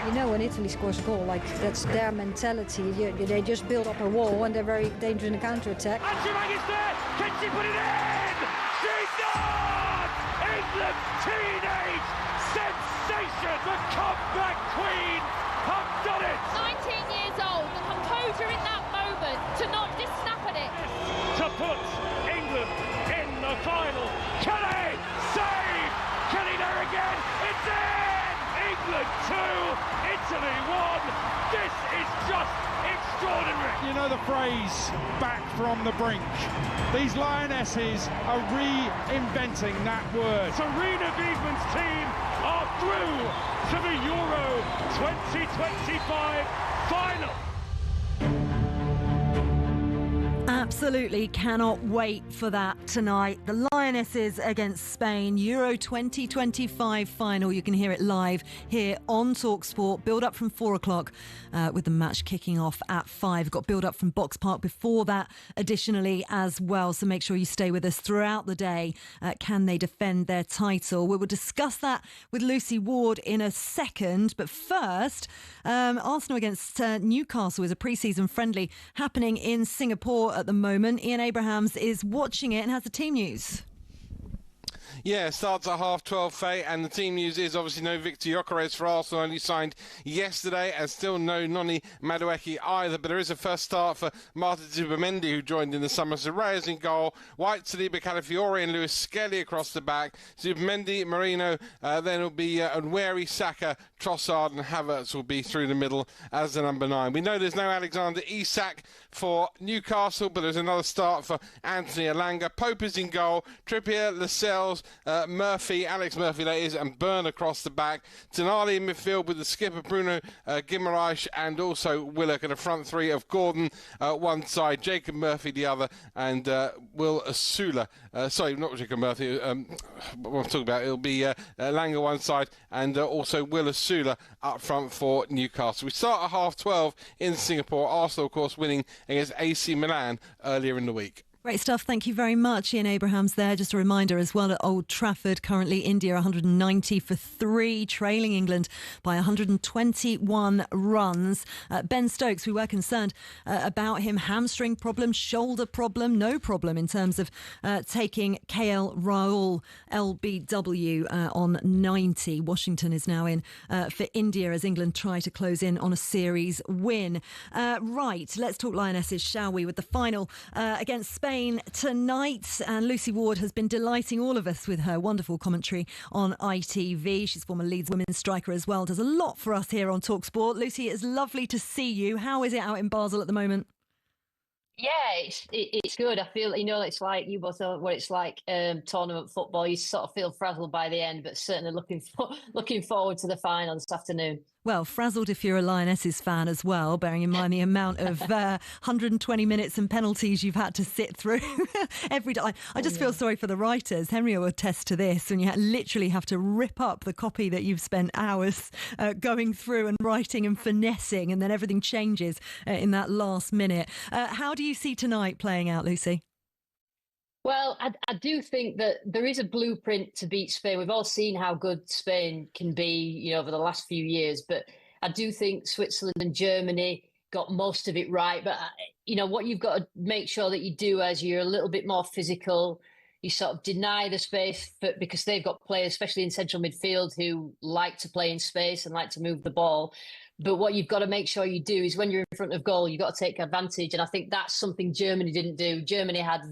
You know, when Italy scores a goal, like that's their mentality. They just build up a wall and they're very dangerous in the counter-attack. And Jimang is there. Can she put it in? She does! England teenage sensation, the comeback queen, have done it. 19 years old, the composure in that moment to not just snap at it. To put England in the final. Kelly save! Kelly there again. It's in! England 2, Italy 1. This is just extraordinary. You know the phrase, back from the brink. These Lionesses are reinventing that word. Serena Wiegmann's team are through to the Euro 2025 final. Absolutely cannot wait for that tonight. The Lionesses against Spain, Euro 2025 final. You can hear it live here on talkSPORT. Build up from 4 o'clock with the match kicking off at 5. Got build up from Box Park before that additionally as well. So make sure you stay with us throughout the day. Can they defend their title? We will discuss that with Lucy Ward in a second. But first, Arsenal against Newcastle is a pre-season friendly happening in Singapore at the moment. Ian Abrahams is watching it and has the team news. Yeah, starts at 12:30, Faye, and the team news is obviously no Victor Gyökeres for Arsenal, only signed yesterday, and still no Noni Madueke either, but there is a first start for Martin Zubimendi, who joined in the summer. So Reyes in goal, White, Saliba, Calafiori and Lewis Skelly across the back, Zubimendi, Marino, then it'll be Nweri, Saka, Trossard and Havertz will be through the middle as the number 9. We know there's no Alexander Isak for Newcastle, but there's another start for Anthony Elanga. Pope is in goal, Trippier, Lascelles, midfield. Murphy, Alex Murphy that is, and Byrne across the back. Tonali in midfield with the skipper Bruno Guimaraes and also Willock, and a front three of Gordon one side, Jacob Murphy the other, and Will Asula. Sorry, not Jacob Murphy. What I'm talking about, it'll be Langer one side, and also Will Asula up front for Newcastle. We start at 12:30 in Singapore. Arsenal, of course, winning against AC Milan earlier in the week. Great stuff. Thank you very much, Ian Abrahams there. Just a reminder as well, at Old Trafford, currently India 190 for 3, trailing England by 121 runs. Ben Stokes, we were concerned about him. Hamstring problem, shoulder problem, no problem in terms of taking KL Rahul LBW on 90. Washington is now in for India as England try to close in on a series win. Right, let's talk Lionesses, shall we, with the final against Spain tonight. And Lucy Ward has been delighting all of us with her wonderful commentary on ITV. She's former Leeds women's striker as well. Does a lot for us here on talkSPORT. Lucy, it's lovely to see you. How is it out in Basel at the moment? Yeah, it's good. I feel, it's like you both know what it's like, tournament football. You sort of feel frazzled by the end, but certainly looking forward to the final this afternoon. Well, frazzled if you're a Lionesses fan as well, bearing in mind the amount of 120 minutes and penalties you've had to sit through every day. I just feel sorry for the writers. Henry will attest to this, when you literally have to rip up the copy that you've spent hours going through and writing and finessing, and then everything changes in that last minute. How do you see tonight playing out, Lucy? Well, I do think that there is a blueprint to beat Spain. We've all seen how good Spain can be, over the last few years. But I do think Switzerland and Germany got most of it right. But, what you've got to make sure that you do as you're a little bit more physical, you sort of deny the space because they've got players, especially in central midfield, who like to play in space and like to move the ball. But what you've got to make sure you do is when you're in front of goal, you've got to take advantage. And I think that's something Germany didn't do. Germany had,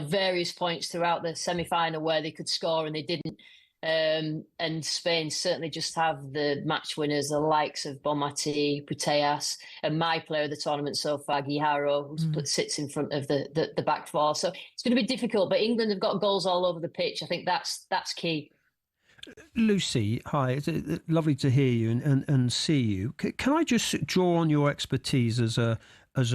various points throughout the semi-final where they could score and they didn't. And Spain certainly just have the match winners, the likes of Bonmati, Putellas, and my player of the tournament so far, Guijarro, who sits in front of the back four. So it's going to be difficult, but England have got goals all over the pitch. I think that's key. Lucy, hi. It's lovely to hear you and see you. Can I just draw on your expertise as a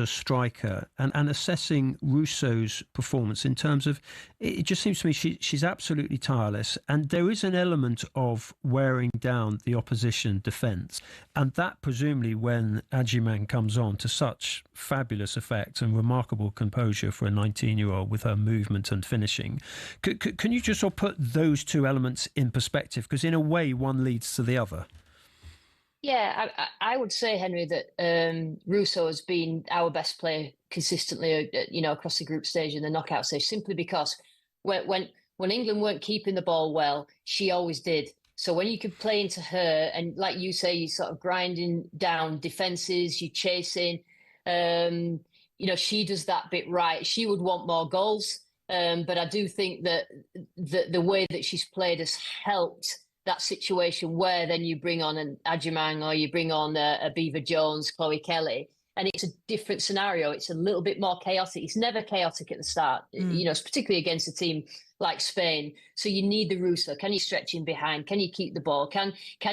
striker and assessing Russo's performance in terms of, it just seems to me she's absolutely tireless, and there is an element of wearing down the opposition defence, and that presumably when Adjiman comes on to such fabulous effect and remarkable composure for a 19-year-old with her movement and finishing. Can you just sort of put those two elements in perspective? Because in a way one leads to the other. Yeah, I would say, Henry, that Russo has been our best player consistently, across the group stage and the knockout stage, simply because when England weren't keeping the ball well, she always did. So when you could play into her, and like you say, you're sort of grinding down defences, you're chasing, she does that bit right. She would want more goals, but I do think that the way that she's played has helped that situation where then you bring on an Adjiman or you bring on a Beaver Jones, Chloe Kelly, and it's a different scenario. It's a little bit more chaotic. It's never chaotic at the start, particularly against a team like Spain. So you need the Russo. Can you stretch in behind? Can you keep the ball? Can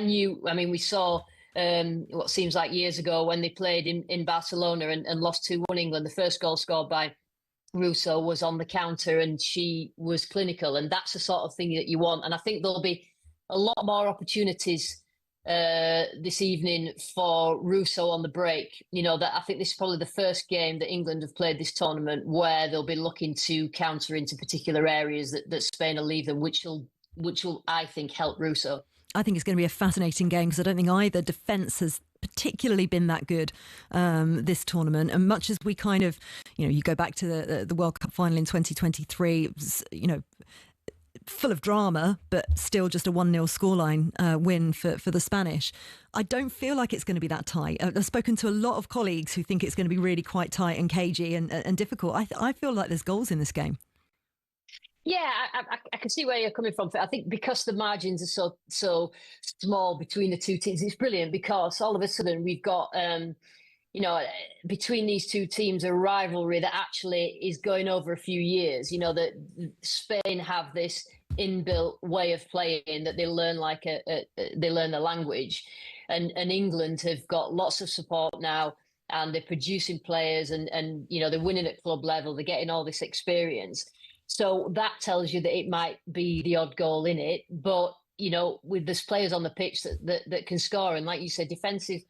you, we saw what seems like years ago when they played in Barcelona and lost 2-1 England, the first goal scored by Russo was on the counter and she was clinical, and that's the sort of thing that you want. And I think there'll be a lot more opportunities this evening for Russo on the break. That I think this is probably the first game that England have played this tournament where they'll be looking to counter into particular areas that Spain will leave them, which will I think help Russo. I think it's going to be a fascinating game because I don't think either defence has particularly been that good this tournament. And much as we kind of, you go back to the World Cup final in 2023, full of drama, but still just a 1-0 scoreline win for the Spanish. I don't feel like it's going to be that tight. I've spoken to a lot of colleagues who think it's going to be really quite tight and cagey and difficult. I feel like there's goals in this game. Yeah, I can see where you're coming from. I think because the margins are so small between the two teams, it's brilliant because all of a sudden we've got between these two teams, a rivalry that actually is going over a few years. That Spain have this inbuilt way of playing that they learn like they learn the language, and England have got lots of support now, and they're producing players, and they're winning at club level, they're getting all this experience. So that tells you that it might be the odd goal in it, but with there's players on the pitch that can score, and like you said, defensive.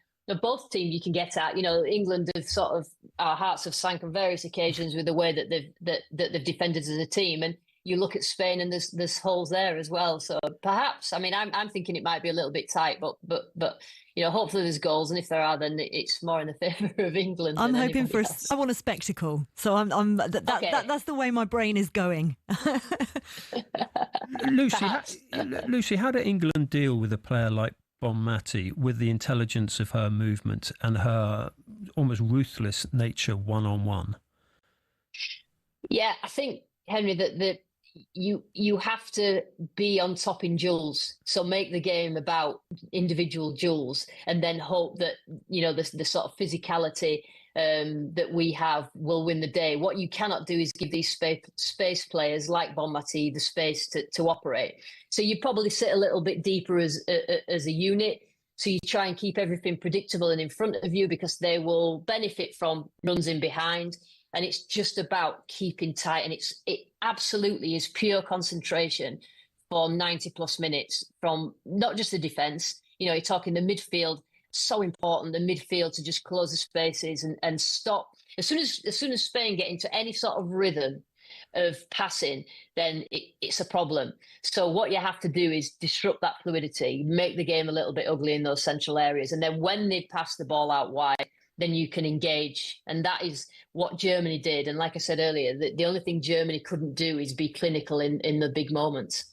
Both teams you can get at. England have sort of, our hearts have sank on various occasions with the way that they've defended as a team, and you look at Spain and there's holes there as well. So perhaps, I'm thinking it might be a little bit tight, but hopefully there's goals, and if there are, then it's more in the favour of England. I'm hoping for I want a spectacle, so that's the way my brain is going. Lucy, how did England deal with a player like Bonmati, with the intelligence of her movement and her almost ruthless nature one-on-one? Yeah, I think, Henry, that you have to be on top in duels. So make the game about individual duels, and then hope that the sort of physicality that we have will win the day. What you cannot do is give these space players like Bonmati the space to operate. So you probably sit a little bit deeper as a unit. So you try and keep everything predictable and in front of you, because they will benefit from runs in behind. And it's just about keeping tight. And it absolutely is pure concentration for 90 plus minutes from not just the defence. You're talking the midfield. So important, the midfield, to just close the spaces and stop. As soon as Spain get into any sort of rhythm of passing, then it's a problem. So what you have to do is disrupt that fluidity, make the game a little bit ugly in those central areas. And then when they pass the ball out wide, then you can engage. And that is what Germany did. And like I said earlier, the only thing Germany couldn't do is be clinical in the big moments.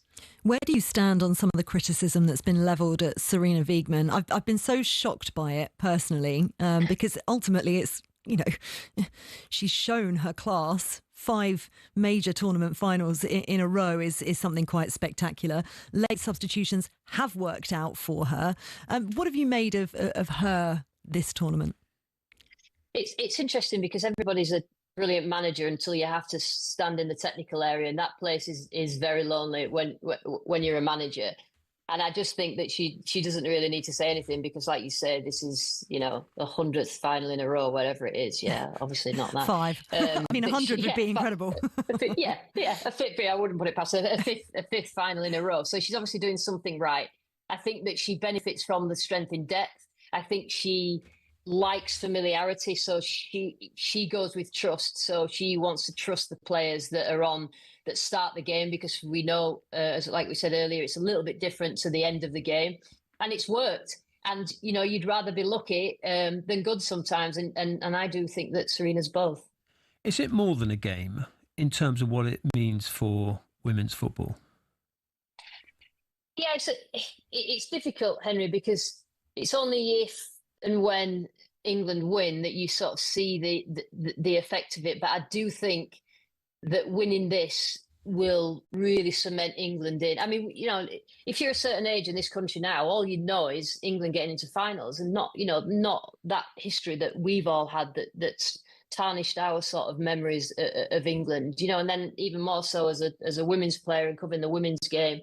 Where do you stand on some of the criticism that's been levelled at Sarina Wiegman? I've been so shocked by it personally, because ultimately it's, she's shown her class. 5 major tournament finals in a row is something quite spectacular. Late substitutions have worked out for her. What have you made of her this tournament? It's interesting, because everybody's a brilliant manager until you have to stand in the technical area, and that place is very lonely when you're a manager. And I just think that she doesn't really need to say anything, because, like you say, this is the 100th final in a row, whatever it is. Yeah, obviously not that. 5. 100 would be incredible. Yeah, a fifth. I wouldn't put it past her. A fifth final in a row. So she's obviously doing something right. I think that she benefits from the strength in depth. I think she likes familiarity, so she goes with trust. So she wants to trust the players that are on, that start the game, because we know, as like we said earlier, it's a little bit different to the end of the game, and it's worked. And you'd rather be lucky than good sometimes, and I do think that Sarina's both. Is it more than a game in terms of what it means for women's football? Yeah, it's difficult, Henry, because it's only if and when England win that you sort of see the effect of it. But I do think that winning this will really cement England in. I mean, if you're a certain age in this country now, all you know is England getting into finals, and not that history that we've all had that's tarnished our sort of memories of England. And then even more so as a women's player and covering the women's game.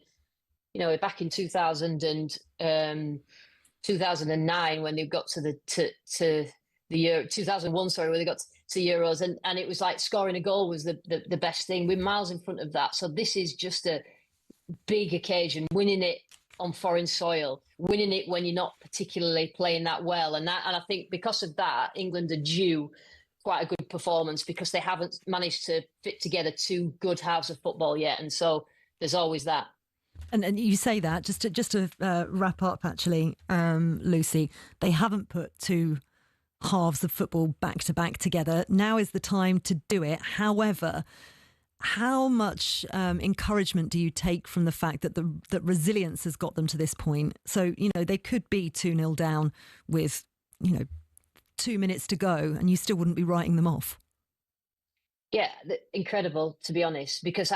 Back in 2009 when they got to the year 2001, sorry, when they got to Euros, and it was like scoring a goal was the best thing. We're miles in front of that. So this is just a big occasion, winning it on foreign soil, winning it when you're not particularly playing that well. And I think because of that, England are due quite a good performance, because they haven't managed to fit together 2 good halves of football yet. And so there's always that. And you say that just to wrap up, actually, Lucy, they haven't put 2 halves of football back to back together. Now is the time to do it. However, how much encouragement do you take from the fact that that resilience has got them to this point? So, they could be 2-0 down with, 2 minutes to go, and you still wouldn't be writing them off. Yeah, incredible, to be honest, because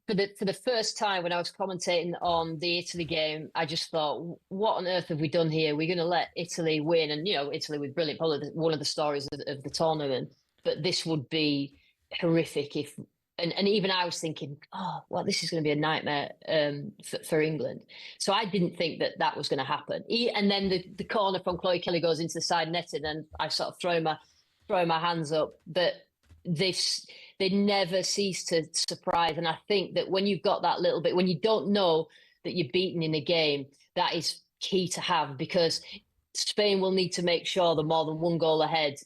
for the first time when I was commentating on the Italy game, I just thought, what on earth have we done here? We're going to let Italy win. And, Italy was brilliant, probably one of the stories of the tournament. But this would be horrific if And even I was thinking, oh, well, this is going to be a nightmare for England. So I didn't think that was going to happen. And then the corner from Chloe Kelly goes into the side netting, and I sort of throw my hands up. But they never cease to surprise. And I think that when you've got that little bit, when you don't know that you're beaten in a game, that is key to have, because Spain will need to make sure they're more than one goal ahead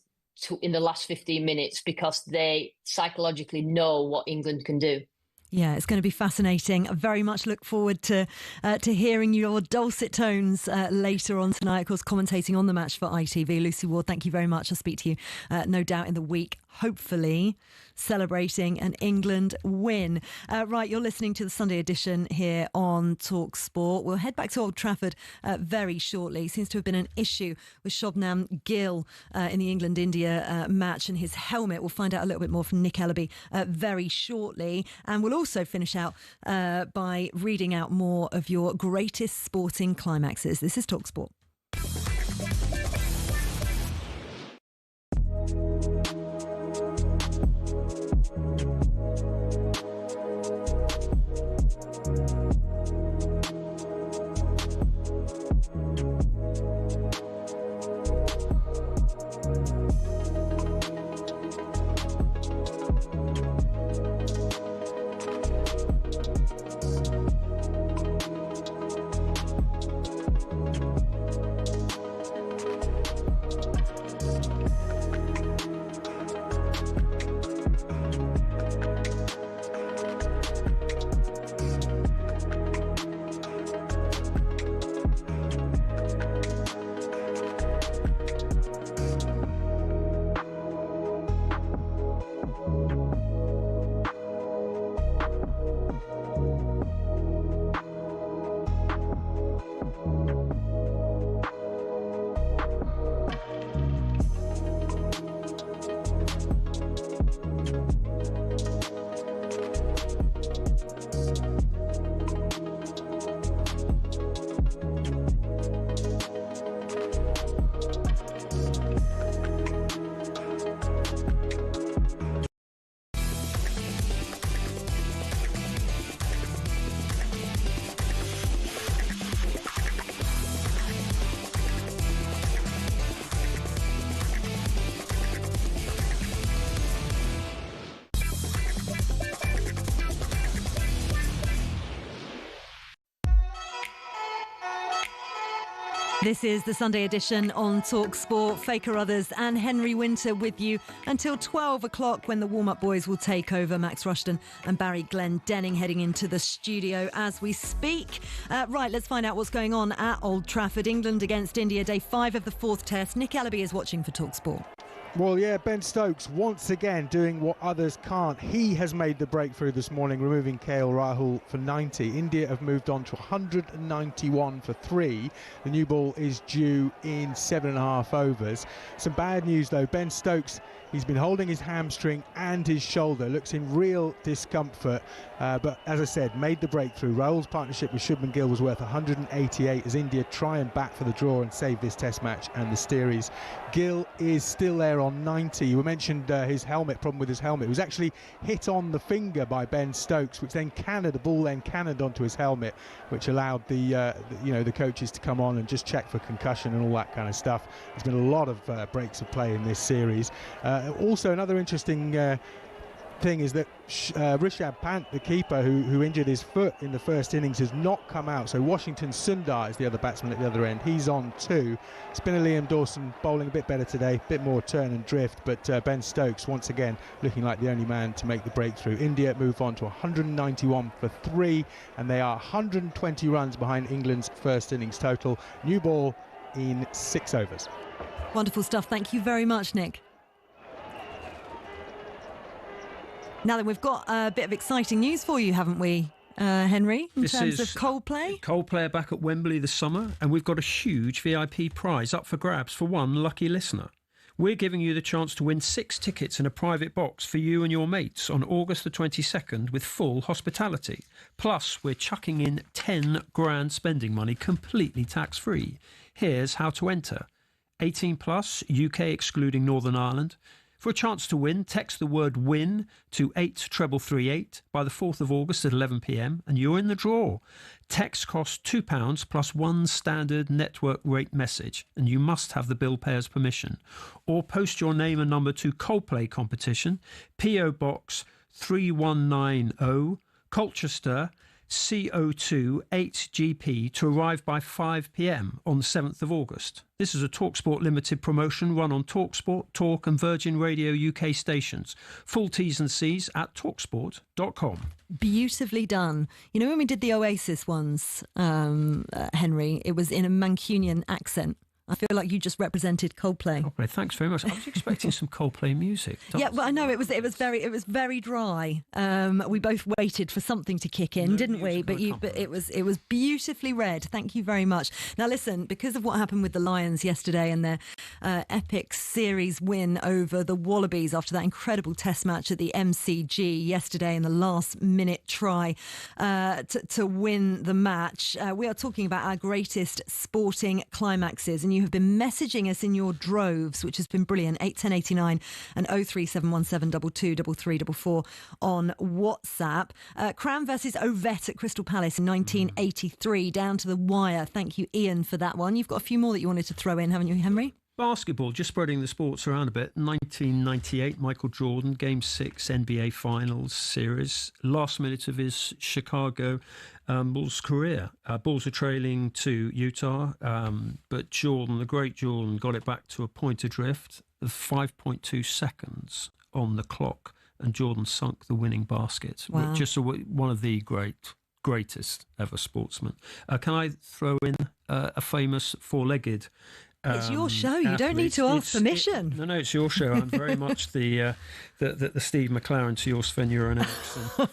in the last 15 minutes, because they psychologically know what England can do. Yeah, it's going to be fascinating. I very much look forward to hearing your dulcet tones later on tonight. Of course, commentating on the match for ITV. Lucy Ward, thank you very much. I'll speak to you no doubt in the week, hopefully celebrating an England win. Right, you're listening to the Sunday edition here on talkSPORT. We'll head back to Old Trafford very shortly. Seems to have been an issue with Shobnam Gill in the England-India match and his helmet. We'll find out a little bit more from Nick Ellaby very shortly. And we'll also finish out by reading out more of your greatest sporting climaxes. This is talkSPORT. This is the Sunday edition on talkSPORT. Faye Carruthers and Henry Winter with you until 12 o'clock, when the warm-up boys will take over. Max Rushton and Barry Glendenning heading into the studio as we speak. Right, let's find out what's going on at Old Trafford. England against India, day 5 of the 4th test. Nick Ellaby is watching for talkSPORT. Well, yeah, Ben Stokes once again doing what others can't. He has made the breakthrough this morning, removing KL Rahul for 90. India have moved on to 191 for 3. The new ball is due in 7.5 overs. Some bad news, though. Ben Stokes, he's been holding his hamstring and his shoulder. Looks in real discomfort. But as I said, made the breakthrough. Rahul's partnership with Shubman Gill was worth 188 as India try and bat for the draw and save this test match and the series. Gill is still there on 90. You mentioned his problem with his helmet. It was actually hit on the finger by Ben Stokes, which then the ball then cannoned onto his helmet, which allowed the coaches to come on and just check for concussion and all that kind of stuff. There's been a lot of breaks of play in this series. Also, another interesting thing is that Rishabh Pant, the keeper who injured his foot in the first innings, has not come out. So Washington Sundar is the other batsman at the other end. He's on 2. Spinner Liam Dawson bowling a bit better today, a bit more turn and drift, but Ben Stokes once again looking like the only man to make the breakthrough. India move on to 191 for 3, and they are 120 runs behind England's first innings total. New ball in 6 overs. Wonderful stuff. Thank you very much, Nick. Now then, we've got a bit of exciting news for you, haven't we, Henry, in terms of Coldplay? Coldplay are back at Wembley this summer, and we've got a huge VIP prize up for grabs for one lucky listener. We're giving you the chance to win 6 tickets in a private box for you and your mates on August the 22nd with full hospitality. Plus, we're chucking in 10 grand spending money completely tax-free. Here's how to enter. 18 plus, UK excluding Northern Ireland. For a chance to win, text the word WIN to 83338 by the 4th of August at 11 p.m. and you're in the draw. Text costs £2 plus one standard network rate message, and you must have the bill payer's permission. Or post your name and number to Coldplay Competition, P.O. Box 3190, Colchester, CO2 8GP, to arrive by 5 p.m. on the 7th of August. This is a talkSPORT limited promotion run on talkSPORT, Talk and Virgin Radio UK stations. Full T's and C's at talksport.com. Beautifully done. You know, when we did the Oasis ones, Henry, it was in a Mancunian accent. I feel like you just represented Coldplay. Coldplay, thanks very much. I was expecting some Coldplay music. Yeah, well, I know it was very dry. We both waited for something to kick in, didn't we? But it was beautifully read. Thank you very much. Now listen, because of what happened with the Lions yesterday and their epic series win over the Wallabies after that incredible Test match at the MCG yesterday in the last minute try to win the match, we are talking about our greatest sporting climaxes, and you have been messaging us in your droves, which has been brilliant. 81089 and 03717223344 on WhatsApp. Cram versus Ovett at Crystal Palace in 1983, down to the wire. Thank you, Ian, for that one. You've got a few more that you wanted to throw in, haven't you, Henry? Basketball, just spreading the sports around a bit. 1998, Michael Jordan, Game 6 NBA Finals series. Last minute of his Chicago Bulls career. Bulls are trailing to Utah, but Jordan, the great Jordan, got it back to a point adrift of 5.2 seconds on the clock, and Jordan sunk the winning basket. Wow. Just one of the greatest ever sportsmen. Can I throw in a famous four-legged it's your show. You don't need to ask permission. No, it's your show. I'm very much the Steve McLaren to your Sven-Göran Eriksson.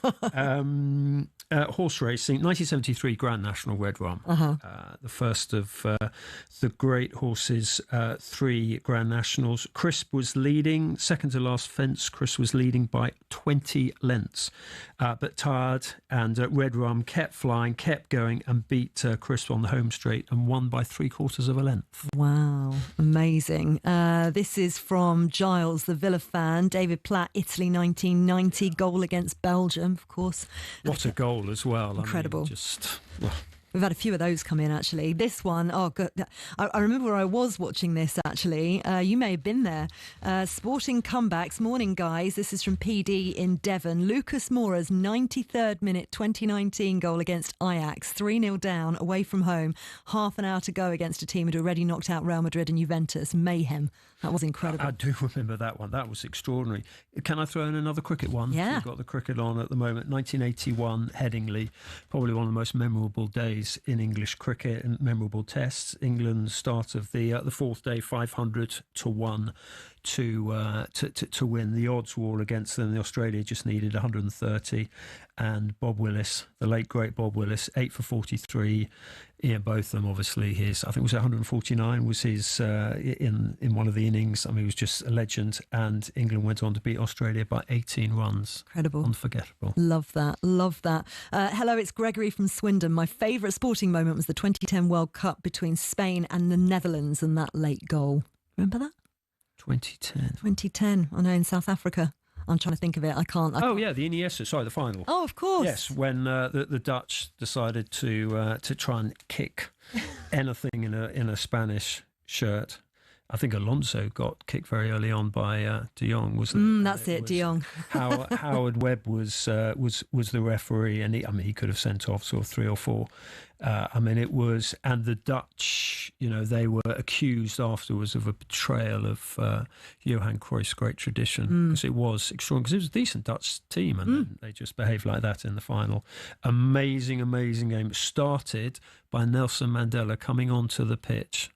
Horse racing, 1973 Grand National Red Rum. The first of the great horses, 3 Grand Nationals. Crisp was leading, second to last fence. Chris was leading by 20 lengths. But tired, and Red Rum kept flying, kept going, and beat Crisp on the home straight and won by 3/4 of a length. Wow, amazing. This is from Giles, the Villa fan. David Platt, Italy 1990, goal against Belgium, of course. What a goal as well. Incredible. Well. We've had a few of those come in, actually. This one, oh, God, I remember where I was watching this, actually. You may have been there. Sporting comebacks. Morning, guys. This is from PD in Devon. Lucas Moura's 93rd minute 2019 goal against Ajax. 3-0 down, away from home. Half an hour to go against a team who'd already knocked out Real Madrid and Juventus. Mayhem. That was incredible. I do remember that one. That was extraordinary. Can I throw in another cricket one? Yeah. We've got the cricket on at the moment. 1981, Headingley. Probably one of the most memorable days in English cricket and memorable tests. England's start of the 4th day, 500-1 to win. The odds were all against them. The Australia just needed 130, and Bob Willis, the late great Bob Willis, 8 for 43. Yeah, both of them obviously I think it was 149 was his in one of the innings. I mean, he was just a legend, and England went on to beat Australia by 18 runs. Incredible. Unforgettable. Love that. Hello, it's Gregory from Swindon. My favourite sporting moment was the 2010 World Cup between Spain and the Netherlands and that late goal. Remember that? 2010. I know, in South Africa. I'm trying to think of it. I can't. Yeah, the Iniesta. Sorry, the final. Oh, of course. Yes, when the Dutch decided to try and kick anything in a Spanish shirt. I think Alonso got kicked very early on by De Jong, wasn't it? That's it, De Jong. Howard Webb was the referee, and he could have sent off sort of 3 or 4. It was, and the Dutch, they were accused afterwards of a betrayal of Johan Cruyff's great tradition, because it was extraordinary, because it was a decent Dutch team, and they just behaved like that in the final. Amazing game. It started by Nelson Mandela coming onto the pitch.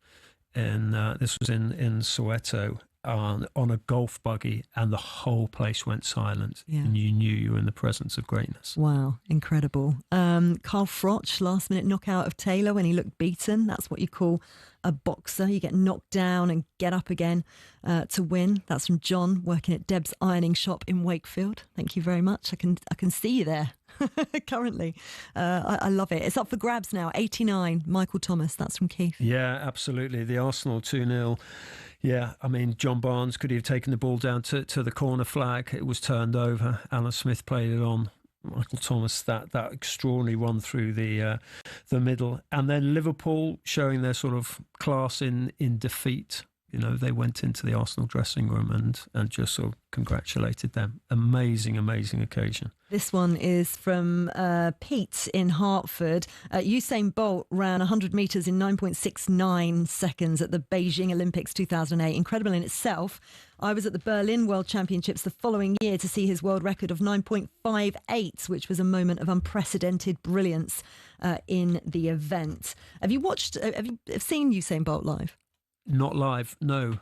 And this was in Soweto on a golf buggy, and the whole place went silent. Yeah. And you knew you were in the presence of greatness. Wow, incredible. Carl Froch, last minute knockout of Taylor when he looked beaten. That's what you call a boxer. You get knocked down and get up again to win. That's from John, working at Deb's Ironing Shop in Wakefield. Thank you very much. I can see you there. Currently. I love it. It's up for grabs now. 89, Michael Thomas. That's from Keith. Yeah, absolutely. The Arsenal 2-0 Yeah, I mean, John Barnes, could he have taken the ball down to the corner flag? It was turned over. Alan Smith played it on. Michael Thomas, that extraordinary run through the middle. And then Liverpool showing their sort of class in defeat. You know, they went into the Arsenal dressing room and just sort of congratulated them. Amazing, amazing occasion. This one is from Pete in Hartford. Usain Bolt ran 100 metres in 9.69 seconds at the Beijing Olympics 2008. Incredible in itself. I was at the Berlin World Championships the following year to see his world record of 9.58, which was a moment of unprecedented brilliance in the event. Have you seen Usain Bolt live? Not live, no.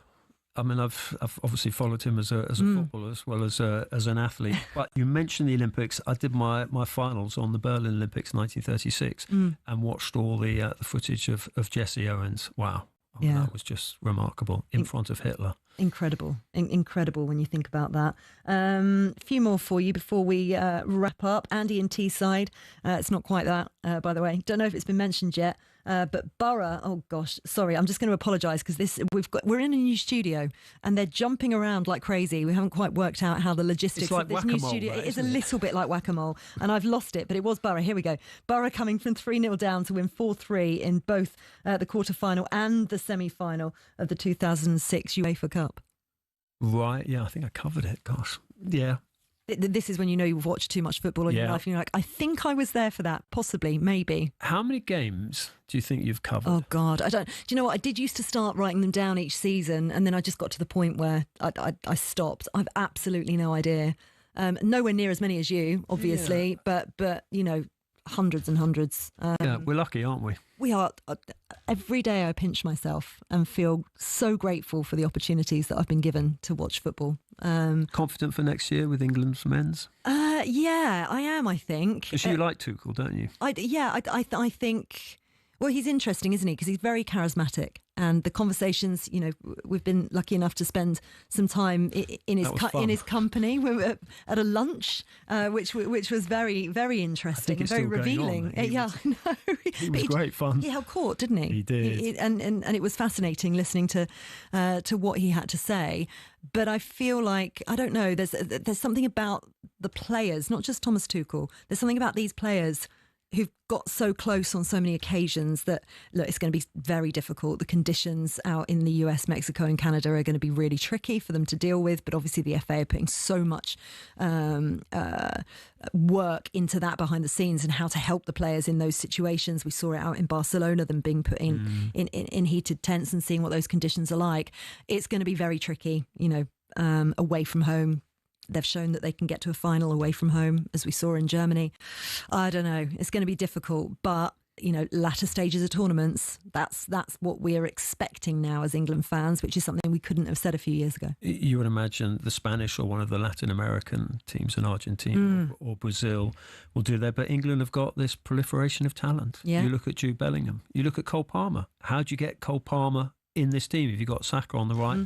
I mean, I've obviously followed him as a footballer as well as an athlete. But you mentioned the Olympics. I did my finals on the Berlin Olympics 1936 and watched all the footage of Jesse Owens. Wow. That was just remarkable in front of Hitler. Incredible. Incredible when you think about that. A few more for you before we wrap up. Andy in Teesside. It's not quite that, by the way. Don't know if it's been mentioned yet. But Borough, oh gosh, sorry, I'm just going to apologise because we're in a new studio and they're jumping around like crazy. We haven't quite worked out how the logistics of this new studio. It is a little bit like whack-a-mole, and I've lost it, but it was Borough. Here we go. Borough coming from 3-0 down to win 4-3 in both the quarter-final and the semi-final of the 2006 UEFA Cup. Right, yeah, I think I covered it. Gosh, yeah. This is when you know you've watched too much football in your life and you're like, I think I was there for that. Possibly, maybe. How many games do you think you've covered? Oh, God. I don't. Do you know what? I did used to start writing them down each season and then I just got to the point where I stopped. I've absolutely no idea. Nowhere near as many as you, obviously, but you know, hundreds and hundreds. Yeah, we're lucky, aren't we? We are. Every day I pinch myself and feel so grateful for the opportunities that I've been given to watch football. Confident for next year with England's men's? Yeah, I am, I think. Because you like Tuchel, don't you? I think... Well, he's interesting, isn't he? Because he's very charismatic. And the conversations, you know, we've been lucky enough to spend some time in his company. We were at a lunch, which was very, very interesting and very revealing. He was great fun. He held court, didn't he? He did. And it was fascinating listening to what he had to say. But I feel like, I don't know, there's something about the players, not just Thomas Tuchel. There's something about these players who've got so close on so many occasions that, look, it's going to be very difficult. The conditions out in the US, Mexico and Canada are going to be really tricky for them to deal with. But obviously the FA are putting so much work into that behind the scenes and how to help the players in those situations. We saw it out in Barcelona, them being put in heated tents and seeing what those conditions are like. It's going to be very tricky, you know, away from home. They've shown that they can get to a final away from home, as we saw in Germany. I don't know. It's going to be difficult, but, you know, latter stages of tournaments, that's what we're expecting now as England fans, which is something we couldn't have said a few years ago. You would imagine the Spanish or one of the Latin American teams in Argentina or Brazil will do that. But England have got this proliferation of talent. Yeah. You look at Jude Bellingham. You look at Cole Palmer. How do you get Cole Palmer in this team if you've got Saka on the right?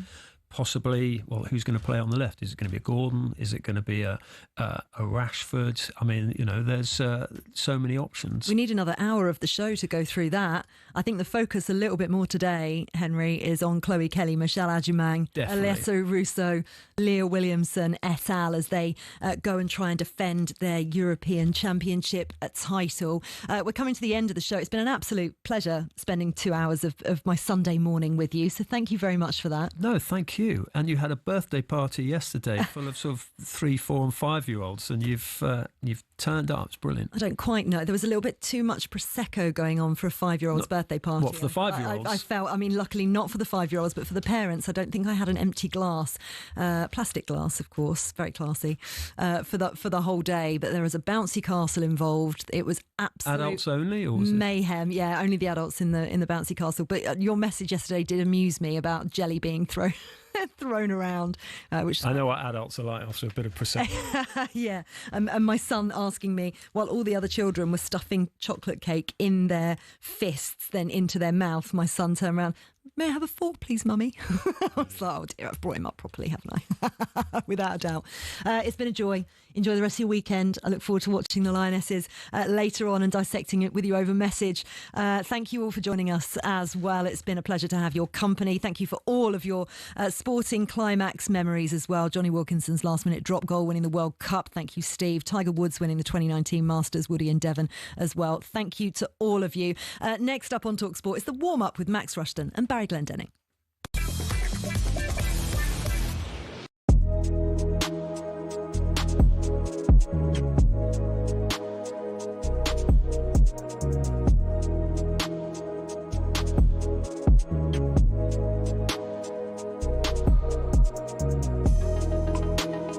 Possibly, well, who's going to play on the left? Is it going to be a Gordon? Is it going to be a Rashford? I mean, you know, there's so many options. We need another hour of the show to go through that. I think the focus a little bit more today, Henry, is on Chloe Kelly, Michelle Adjumang, Alessio Russo, Leah Williamson et al. As they go and try and defend their European Championship title. We're coming to the end of the show. It's been an absolute pleasure spending 2 hours of my Sunday morning with you. So thank you very much for that. No, thank you. And you had a birthday party yesterday full of sort of 3, 4 and 5-year-olds, and you've turned up. It's brilliant. I don't quite know. There was a little bit too much Prosecco going on for a 5-year-old's birthday party. What, for the 5-year-olds? I felt, I mean, luckily not for the 5-year-olds, but for the parents. I don't think I had an empty glass, plastic glass, of course, very classy, for the whole day. But there was a bouncy castle involved. It was absolute adults only, or was mayhem. Yeah, only the adults in the bouncy castle. But your message yesterday did amuse me about jelly being thrown around, which I know what adults are like after a bit of Prosecco. Yeah, and my son asking me while all the other children were stuffing chocolate cake in their fists, then into their mouth. My son turned around, may I have a fork, please, Mummy? I was like, oh dear, I've brought him up properly, haven't I? Without a doubt. It's been a joy. Enjoy the rest of your weekend. I look forward to watching the Lionesses later on and dissecting it with you over message. Thank you all for joining us as well. It's been a pleasure to have your company. Thank you for all of your sporting climax memories as well. Johnny Wilkinson's last-minute drop goal winning the World Cup. Thank you, Steve. Tiger Woods winning the 2019 Masters. Woody and Devon as well. Thank you to all of you. Next up on talkSPORT is the warm-up with Max Rushton and Barry Glendenning.